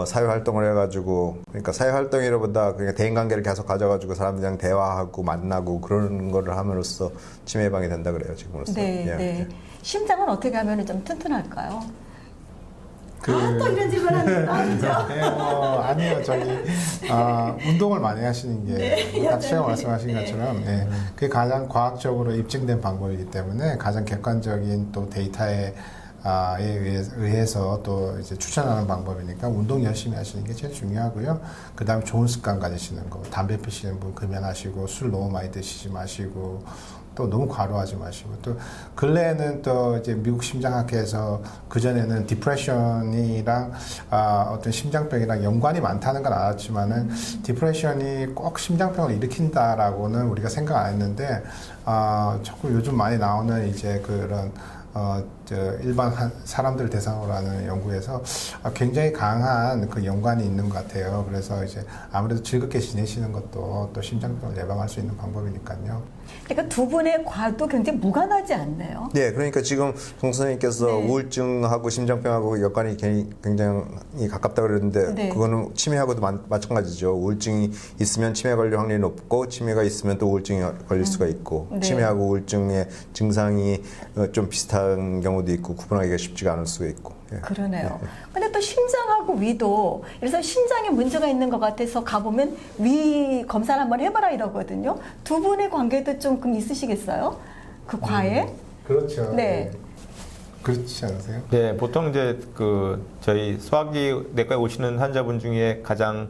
사회활동을 해가지고 그러니까 사회활동이라보다 그냥 대인관계를 계속 가져가지고 사람들이랑 대화하고 만나고 그런 거를 함으로써 치매 예방이 된다 그래요 지금으로서. 네, 예. 네. 심장은 어떻게 하면 좀 튼튼할까요? 또 이런 질문 합니다. 그죠? 네, 아니요, 운동을 많이 하시는 게, 딱 처음 말씀하신 것처럼, 그게 가장 과학적으로 입증된 방법이기 때문에 가장 객관적인 또 데이터에 의해서 또 이제 추천하는 방법이니까 운동 열심히 하시는 게 제일 중요하고요. 그 다음에 좋은 습관 가지시는 거. 담배 피시는 분 금연하시고, 술 너무 많이 드시지 마시고, 또 너무 과로하지 마시고 또 근래에는 또 이제 미국 심장학회에서 그전에는 디프레션이랑 어떤 심장병이랑 연관이 많다는 건 알았지만은 디프레션이 꼭 심장병을 일으킨다라고는 우리가 생각 안 했는데 자꾸 요즘 많이 나오는 이제 그런 일반 사람들 대상으로 하는 연구에서 굉장히 강한 그 연관이 있는 것 같아요. 그래서 이제 아무래도 즐겁게 지내시는 것도 또 심장병을 예방할 수 있는 방법이니까요. 그러니까 두 분의 과도 굉장히 무관하지 않나요? 네, 그러니까 지금 송 선생님께서 네. 우울증하고 심장병하고 여건이 굉장히 가깝다고 그랬는데 네. 그거는 치매하고도 마찬가지죠. 우울증이 있으면 치매 걸릴 확률이 높고 치매가 있으면 또 우울증이 걸릴 수가 있고 네. 치매하고 우울증의 증상이 좀 비슷한 경우도 있고 구분하기가 쉽지가 않을 수가 있고. 예. 그러네요. 근데 또 심장하고 위도, 그래서 심장에 문제가 있는 것 같아서 가보면 위 검사를 한번 해봐라 이러거든요. 두 분의 관계도 조금 있으시겠어요? 그 과에? 그렇죠. 네. 그렇지 않으세요? 네, 보통 이제 그 저희 소화기 내과에 오시는 환자분 중에 가장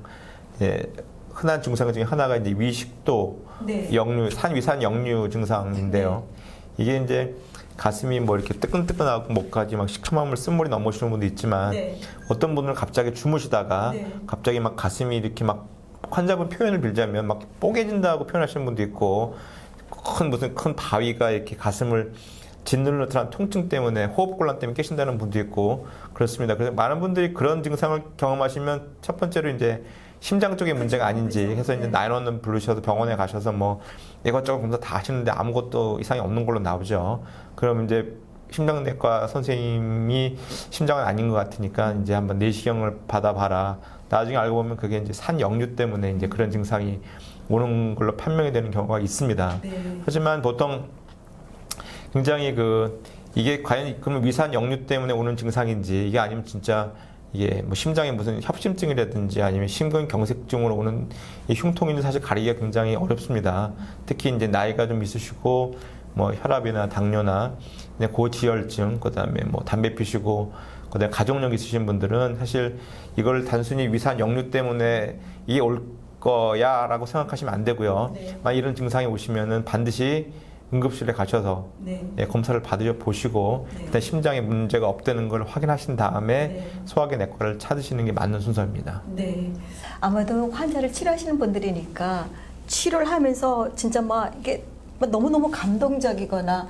흔한 증상 중에 하나가 이제 위식도, 네. 역류, 위산 역류 증상인데요. 이게 이제 가슴이 뭐 이렇게 뜨끈뜨끈하고 목까지 막 시커먼 쓴물이 넘어오시는 분도 있지만 네. 어떤 분들은 갑자기 주무시다가 네. 갑자기 막 가슴이 이렇게 막 환자분 표현을 빌자면 막 뽀개진다고 표현하시는 분도 있고 무슨 큰 바위가 이렇게 가슴을 짓누르는 듯한 통증 때문에 호흡곤란 때문에 깨신다는 분도 있고 그렇습니다. 그래서 많은 분들이 그런 증상을 경험하시면 첫 번째로 이제 심장 쪽의 문제가 아닌지 해서 이제 911 부르셔서 병원에 가셔서 뭐 이것저것 검사 다 하시는데 아무것도 이상이 없는 걸로 나오죠. 그럼 이제 심장내과 선생님이 심장은 아닌 것 같으니까 이제 한번 내시경을 받아봐라. 나중에 알고 보면 그게 이제 산역류 때문에 이제 그런 증상이 오는 걸로 판명이 되는 경우가 있습니다. 네. 하지만 보통 굉장히 이게 과연 그러면 위산 역류 때문에 오는 증상인지 이게 아니면 진짜 이게 뭐 심장에 무슨 협심증이라든지 아니면 심근경색증으로 오는 이 흉통인지 사실 가리기가 굉장히 어렵습니다. 특히 이제 나이가 좀 있으시고 뭐 혈압이나 당뇨나 고지혈증, 그다음에 뭐 담배 피시고 그다음에 가족력 있으신 분들은 사실 이걸 단순히 위산 역류 때문에 이게 올 거야라고 생각하시면 안 되고요. 네. 만약 이런 증상이 오시면은 반드시 응급실에 가셔서 네. 검사를 받으셔보시고 네. 일단 심장에 문제가 없다는 걸 확인하신 다음에 네. 소화기 내과를 찾으시는 게 맞는 순서입니다. 네. 아마도 환자를 치료하시는 분들이니까 치료를 하면서 진짜 막 이게 막 너무너무 감동적이거나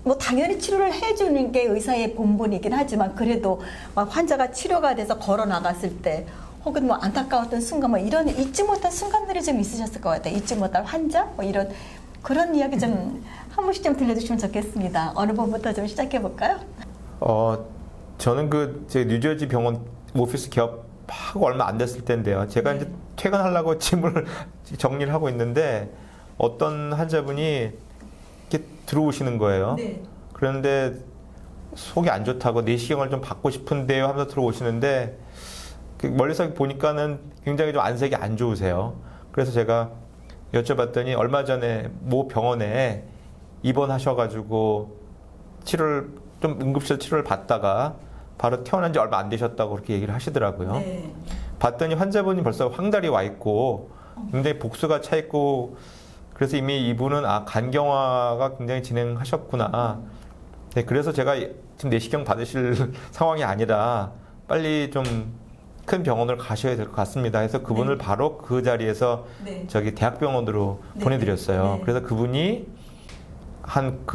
뭐 당연히 치료를 해주는 게 의사의 본분이긴 하지만 그래도 막 환자가 치료가 돼서 걸어 나갔을 때 혹은 뭐 안타까웠던 순간 뭐 이런 잊지 못한 순간들이 좀 있으셨을 것 같아요. 잊지 못할 환자 뭐 이런 그런 이야기 좀 한 번씩 좀 들려주시면 좋겠습니다. 어느 분부터 좀 시작해 볼까요? 저는 제 뉴저지 병원 오피스 개업하고 얼마 안 됐을 때인데요. 제가 이제 퇴근하려고 짐을 정리를 하고 있는데 어떤 환자분이 이렇게 들어오시는 거예요. 네. 그런데 속이 안 좋다고 내시경을 좀 받고 싶은데요 하면서 들어오시는데 멀리서 보니까는 굉장히 좀 안색이 안 좋으세요. 그래서 제가 여쭤봤더니 얼마 전에 모 병원에 입원하셔가지고 응급실 치료를 받다가 바로 퇴원한 지 얼마 안 되셨다고 그렇게 얘기를 하시더라고요. 네. 봤더니 환자분이 벌써 황달이 와 있고 굉장히 복수가 차 있고 그래서 이미 이분은 간경화가 굉장히 진행하셨구나. 네, 그래서 제가 지금 내시경 받으실 상황이 아니라 빨리 좀 큰 병원을 가셔야 될 것 같습니다. 해서 그분을 네. 바로 그 자리에서 네. 대학병원으로 네. 보내드렸어요. 네. 그래서 그분이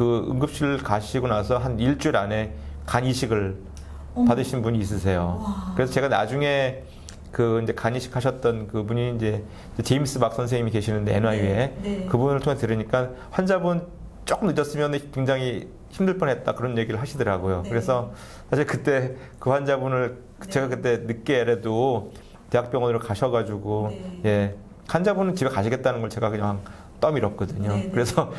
응급실 가시고 나서 한 일주일 안에 간 이식을 받으신 분이 있으세요. 와. 그래서 제가 나중에 이제 간 이식 하셨던 그분이 이제 제임스 박 선생님이 계시는데 NYU에 네. 그분을 통해 들으니까 환자분 조금 늦었으면 굉장히 힘들 뻔했다 그런 얘기를 하시더라고요. 네. 그래서 사실 그때 그 환자분을 제가 그때 늦게라도 대학병원으로 가셔가지고 네. 환자분은 집에 가시겠다는 걸 제가 그냥 떠밀었거든요. 네, 네. 그래서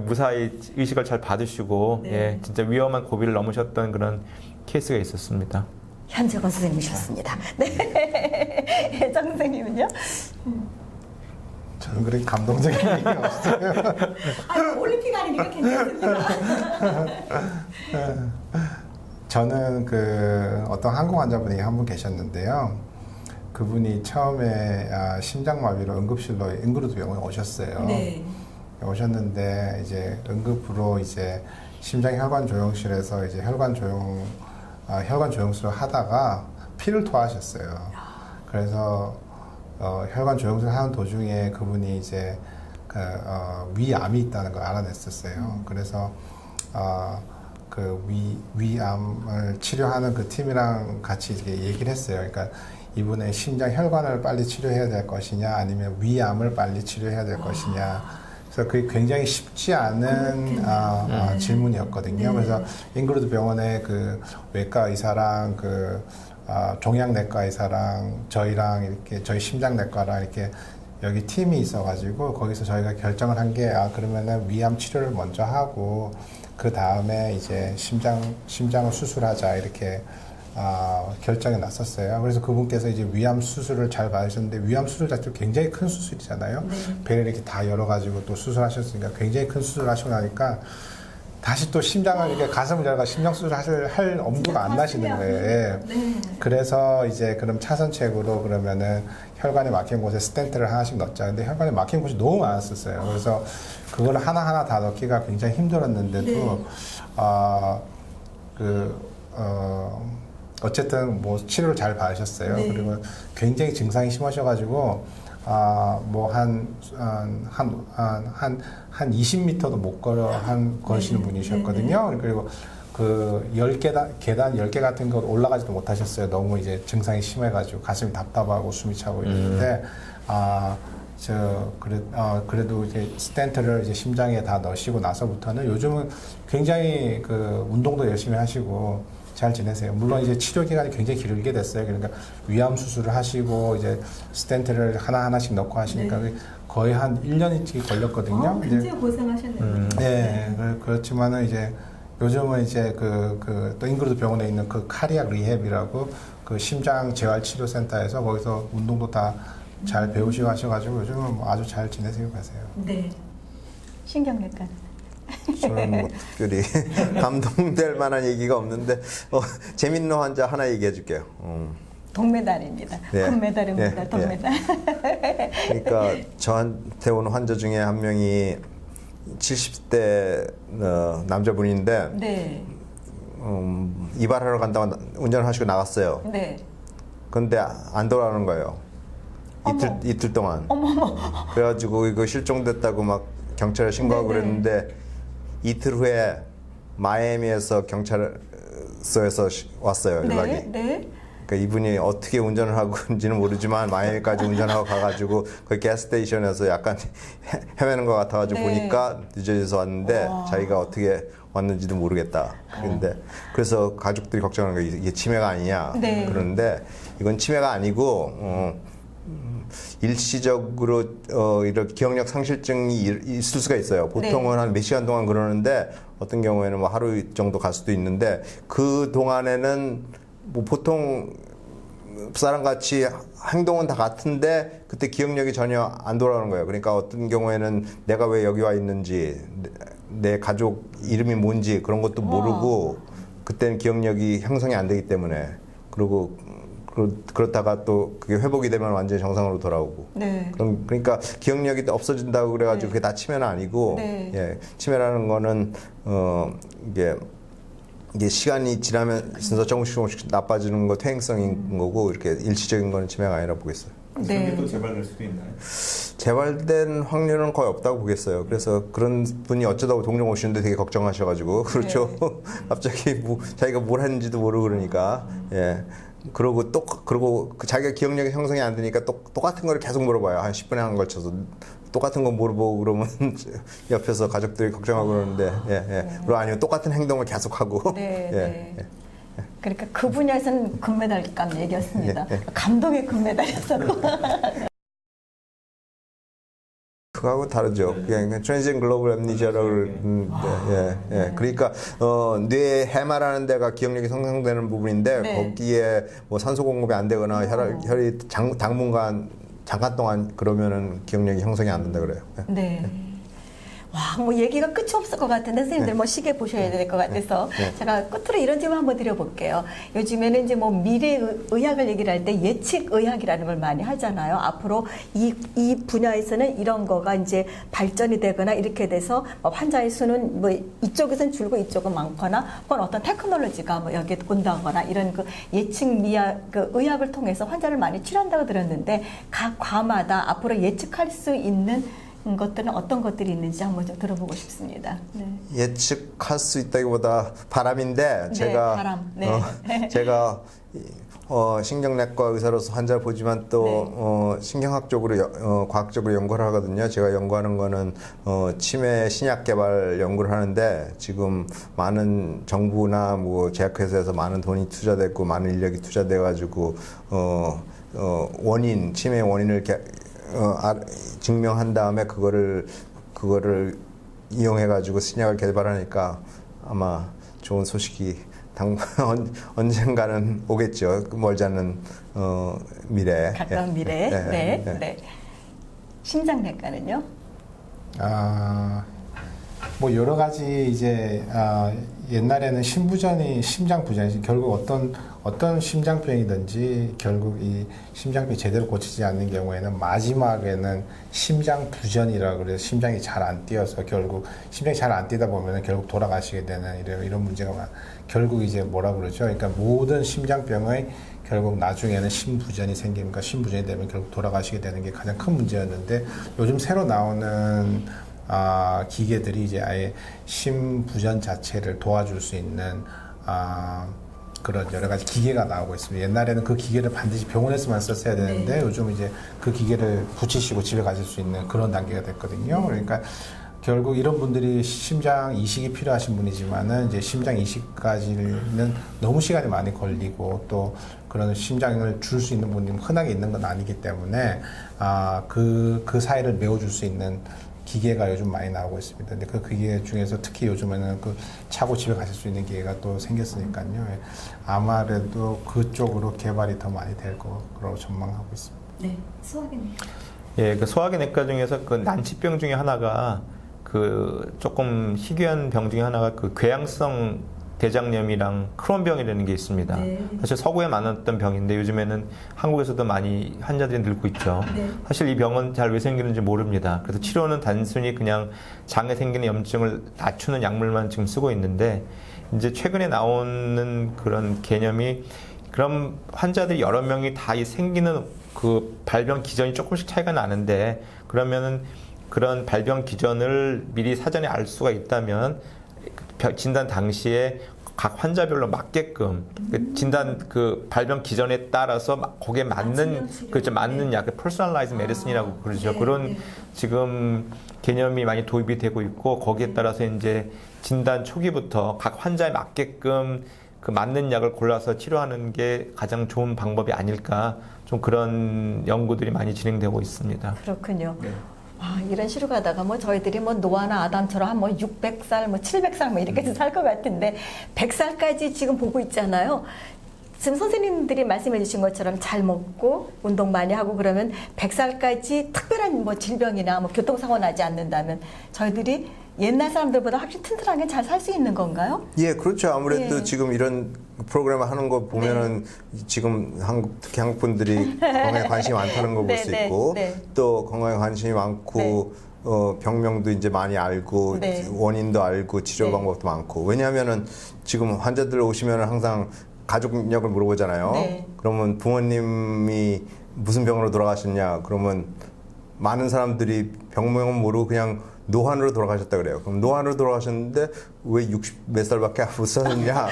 무사히 의식을 잘 받으시고 네. 진짜 위험한 고비를 넘으셨던 그런 케이스가 있었습니다. 현재건 선생님이셨습니다. 네. 장 선생님은요? 저는 그렇게 감동적인 얘기 없어요. 올림픽 아니니까 괜찮습니다. 저는 어떤 한국 환자분이 한 분 계셨는데요. 그분이 처음에 심장마비로 응급으로 병원에 오셨어요. 네. 오셨는데 이제 응급으로 이제 심장혈관 조영실에서 이제 혈관 조영술을 하다가 피를 토하셨어요. 그래서 혈관 조영술 하는 도중에 그분이 이제 위암이 있다는 걸 알아냈었어요. 그래서 그 위암을 치료하는 그 팀이랑 같이 이렇게 얘기를 했어요. 그러니까 이분의 심장 혈관을 빨리 치료해야 될 것이냐, 아니면 위암을 빨리 치료해야 될 것이냐. 그래서 그게 굉장히 쉽지 않은 질문이었거든요. 네. 그래서 잉그루드 병원의 그 외과 의사랑 그 종양내과 의사랑 저희랑 이렇게 저희 심장내과랑 이렇게 여기 팀이 있어가지고 거기서 저희가 결정을 한 게 그러면은 위암 치료를 먼저 하고 그 다음에 이제 심장을 수술하자 이렇게 결정이 났었어요. 그래서 그분께서 이제 위암 수술을 잘 받으셨는데 위암 수술 자체가 굉장히 큰 수술이잖아요. 네. 배를 이렇게 다 열어가지고 또 수술하셨으니까 굉장히 큰 수술을 하시고 나니까 다시 또 심장을 이렇게 가슴을 열어가 심장 수술을 할 엄두가 안 나시는 거예요. 예. 네. 그래서 이제 그럼 차선책으로 그러면은 혈관에 막힌 곳에 스텐트를 하나씩 넣자. 근데 혈관에 막힌 곳이 너무 많았었어요. 그래서 그걸 하나하나 다 넣기가 굉장히 힘들었는데도 네. 어쨌든 뭐 치료를 잘 받으셨어요. 네. 그리고 굉장히 증상이 심하셔가지고 한 20m도 못 걸으시는 네. 분이셨거든요. 그리고 그 계단 10개 같은 거 올라가지도 못하셨어요. 너무 이제 증상이 심해가지고 가슴이 답답하고 숨이 차고 있는데, 그래도 이제 스텐트를 이제 심장에 다 넣으시고 나서부터는 요즘은 굉장히 그 운동도 열심히 하시고 잘 지내세요. 물론 이제 치료 기간이 굉장히 길게 됐어요. 그러니까 위암 수술을 하시고 이제 스텐트를 하나하나씩 넣고 하시니까 거의 한 1년이 걸렸거든요. 굉장히 고생하셨네요. 네, 그렇지만은 이제 요즘은 이제 또 잉그루드 병원에 있는 그 카리악 리헵이라고 그 심장 재활 치료 센터에서 거기서 운동도 다 잘 배우시고 하셔가지고 요즘은 뭐 아주 잘 지내시고 계세요. 네. 신경내과. 저는 뭐 특별히 감동될 만한 얘기가 없는데 재밌는 환자 하나 얘기해 줄게요. 동메달입니다. 네. 금메달입니다. 네. 동메달. 그러니까 저한테 온 환자 중에 한 명이 70대 남자분인데 네. 이발하러 간다고 운전을 하시고 나갔어요. 네. 근데 안 돌아오는 거예요. 이틀 동안. 어머머. 그래가지고 이거 실종됐다고 막 경찰에 신고하고 네네. 그랬는데 이틀 후에 마이애미에서 경찰서에서 왔어요, 연락이. 네. 네. 그러니까 이분이 어떻게 운전을 하고 있는지는 모르지만 마이애미까지 운전하고 가가지고 거기 가스스테이션에서 약간 헤매는 것 같아가지고 네. 보니까 늦어져서 왔는데 와. 자기가 어떻게 왔는지도 모르겠다. 그런데 그래서 가족들이 걱정하는 거예요. 이게 치매가 아니냐. 네. 그런데 이건 치매가 아니고 일시적으로 이런 기억력 상실증이 있을 수가 있어요. 보통은 네. 한 몇 시간 동안 그러는데 어떤 경우에는 뭐 하루 정도 갈 수도 있는데 그 동안에는 뭐 보통 사람같이 행동은 다 같은데 그때 기억력이 전혀 안 돌아오는 거예요. 그러니까 어떤 경우에는 내가 왜 여기 와 있는지 내 가족 이름이 뭔지 그런 것도 모르고 그때는 기억력이 형성이 안 되기 때문에 그리고 그렇다가 또 그게 회복이 되면 완전히 정상으로 돌아오고. 네. 그러니까 기억력이 그래가지고 그래가지고 그게 다 치매는 아니고, 네. 예, 치매라는 거는 이게 시간이 지나면서 조금씩 나빠지는 거 퇴행성인 거고 이렇게 일시적인 거는 치매가 아니라 보겠어요. 네. 또 재발될 수도 있나요? 재발된 확률은 거의 없다고 보겠어요. 그래서 그런 분이 어쩌다 동종 오시는데 되게 걱정하셔가지고 그렇죠. 갑자기 자기가 뭘 했는지도 모르고 그러니까 예. 그러고 자기가 기억력이 형성이 안 되니까 똑같은 걸 계속 물어봐요. 한 10분에 한 걸쳐서 똑같은 거 물어보고 그러면 옆에서 가족들이 걱정하고 그러는데 그리고 아니면 똑같은 행동을 계속하고 네. 그러니까 그 분야에서는 금메달감 얘기였습니다. 감동의 금메달이었었고. 그거하고 다르죠. 그냥 트랜지션 글로벌 앰니지아라고 그러는데, 그러니까 뇌 해마라는 데가 기억력이 형성되는 부분인데 네. 거기에 뭐 산소 공급이 안 되거나 혈이 당분간 잠깐 동안 그러면은 기억력이 형성이 안 된다 그래요. 네. 와, 뭐 얘기가 끝이 없을 것 같은데 선생님들 뭐 시계 보셔야 될 것 같아서 제가 끝으로 이런 질문 한번 드려볼게요. 요즘에는 이제 뭐 미래 의학을 얘기를 할 때 예측 의학이라는 걸 많이 하잖아요. 앞으로 이 분야에서는 이런 거가 이제 발전이 되거나 이렇게 돼서 환자의 수는 뭐 이쪽에서는 줄고 이쪽은 많거나 혹은 어떤 테크놀로지가 뭐 여기에 온다거나 이런 그 예측 의학을 통해서 환자를 많이 치료한다고 들었는데 각 과마다 앞으로 예측할 수 있는 것들은 어떤 것들이 있는지 한번 좀 들어보고 싶습니다. 네. 예측할 수 있다기보다 바람인데 네, 제가 바람. 네. 제가 신경내과 의사로서 환자 보지만 또 네. 신경학적으로 과학적으로 연구를 하거든요. 제가 연구하는 거는 치매 신약 개발 연구를 하는데 지금 많은 정부나 뭐 제약회사에서 많은 돈이 투자됐고 많은 인력이 투자돼 가지고 원인 치매 원인을 증명한 다음에 그거를 이용해 가지고 신약을 개발하니까 아마 좋은 소식이 언젠가는 오겠죠. 멀지 않은 미래. 가까운 미래. 네. 심장내과는요? 뭐 여러 가지 이제 옛날에는 심장 부전이 결국 어떤 심장병이든지 결국 이 심장병이 제대로 고치지 않는 경우에는 마지막에는 심장 부전이라고 그래서 심장이 잘 안 뛰어서 결국 심장이 잘 안 뛰다 보면은 결국 돌아가시게 되는 이런 문제가 결국 이제 뭐라 그러죠? 그러니까 모든 심장병의 결국 나중에는 심부전이 생기니까 심부전이 되면 결국 돌아가시게 되는 게 가장 큰 문제였는데 요즘 새로 나오는 기계들이 이제 아예 심부전 자체를 도와줄 수 있는 그런 여러 가지 기계가 나오고 있습니다. 옛날에는 그 기계를 반드시 병원에서만 썼어야 되는데 요즘 이제 그 기계를 붙이시고 집에 가실 수 있는 그런 단계가 됐거든요. 그러니까 결국 이런 분들이 심장 이식이 필요하신 분이지만은 이제 심장 이식까지는 너무 시간이 많이 걸리고 또 그런 심장을 줄 수 있는 분이 흔하게 있는 건 아니기 때문에 그 사이를 메워줄 수 있는 기계가 요즘 많이 나오고 있습니다. 근데 그 기계 중에서 특히 요즘에는 그 차고 집에 가실 수 있는 기계가 또 생겼으니까요. 아마도 그쪽으로 개발이 더 많이 될 거라고 전망하고 있습니다. 네, 소화기내. 예, 그 소화기 내과 중에서 그 난치병 중에 하나가 그 조금 희귀한 병 중에 하나가 그 궤양성 대장염이랑 크론병이라는 게 있습니다. 네. 사실 서구에 많았던 병인데 요즘에는 한국에서도 많이 환자들이 늘고 있죠. 네. 사실 이 병은 잘 왜 생기는지 모릅니다. 그래서 치료는 단순히 그냥 장에 생기는 염증을 낮추는 약물만 지금 쓰고 있는데 이제 최근에 나오는 그런 개념이 그럼 환자들이 여러 명이 다 이 생기는 그 발병 기전이 조금씩 차이가 나는데 그러면은 그런 발병 기전을 미리 사전에 알 수가 있다면 진단 당시에 각 환자별로 맞게끔 그 진단 그 발병 기전에 따라서 거기에 맞는 그죠 맞는 약, 퍼스널라이즈 메디슨이라고 그러죠. 네, 그런 네. 지금 개념이 많이 도입이 되고 있고 거기에 따라서 이제 진단 초기부터 각 환자에 맞게끔 그 맞는 약을 골라서 치료하는 게 가장 좋은 방법이 아닐까 좀 그런 연구들이 많이 진행되고 있습니다. 그렇군요. 이런 식으로 가다가 뭐 저희들이 뭐 노아나 아담처럼 한 뭐 600살, 뭐 700살 뭐 이렇게 살 것 같은데 100살까지 지금 보고 있잖아요. 지금 선생님들이 말씀해 주신 것처럼 잘 먹고 운동 많이 하고 그러면 100살까지 특별한 뭐 질병이나 뭐 교통사고 나지 않는다면 저희들이 옛날 사람들보다 확실히 튼튼하게 잘 살 수 있는 건가요? 예, 그렇죠. 아무래도 네. 지금 이런 프로그램을 하는 거 보면은 지금 특히 한국 분들이 건강에 관심이 많다는 걸 볼 수 네, 있고 네. 또 건강에 관심이 많고 병명도 이제 많이 알고 네. 원인도 알고 치료 네. 방법도 많고 왜냐하면은 지금 환자들 오시면은 항상 가족력을 물어보잖아요. 네. 그러면 부모님이 무슨 병으로 돌아가셨냐? 그러면 많은 사람들이 병명은 모르고 그냥 노환으로 돌아가셨다 그래요. 그럼 노환으로 돌아가셨는데 왜 60 몇 살밖에 못 사셨냐?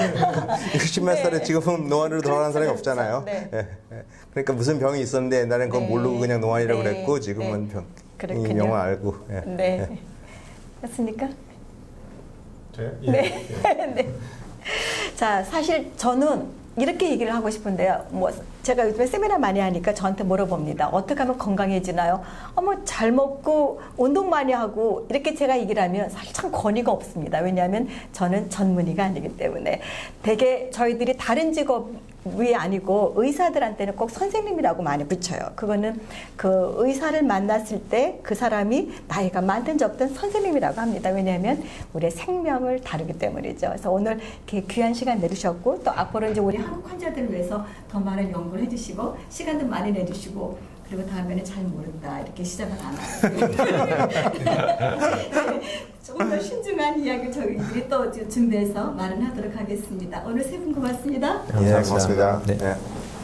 60 몇 살에 지금은 노환으로 돌아가는 사람이 없잖아요. 네. 예, 예. 그러니까 무슨 병이 있었는데 옛날엔 그건 네. 모르고 그냥 노환이라고 네. 그랬고 지금은 네. 병, 그렇군요. 이 명을 알고. 예. 네. 맞습니까? 저요? 네. 네. 자, 사실 저는 이렇게 얘기를 하고 싶은데요. 뭐 제가 요즘에 세미나 많이 하니까 저한테 물어봅니다. 어떻게 하면 건강해지나요? 뭐 잘 먹고 운동 많이 하고 이렇게 제가 얘기를 하면 사실 참 권위가 없습니다. 왜냐하면 저는 전문의가 아니기 때문에 되게 저희들이 다른 직업이 아니고 의사들한테는 꼭 선생님이라고 많이 붙여요. 그거는 그 의사를 만났을 때 그 사람이 나이가 많든 적든 선생님이라고 합니다. 왜냐하면 우리의 생명을 다루기 때문이죠. 그래서 오늘 이렇게 귀한 시간 내주셨고 또 앞으로 이제 우리 한국 환자들을 위해서 더 많은 연구를 해주시고 시간도 많이 내주시고 그리고 다음에는 잘 모른다 이렇게 시작을 안 하고 조금 더 신중한 이야기를 저희들이 또 준비해서 말을 하도록 하겠습니다. 오늘 세 분 고맙습니다. 예, 고맙습니다. 네. 예.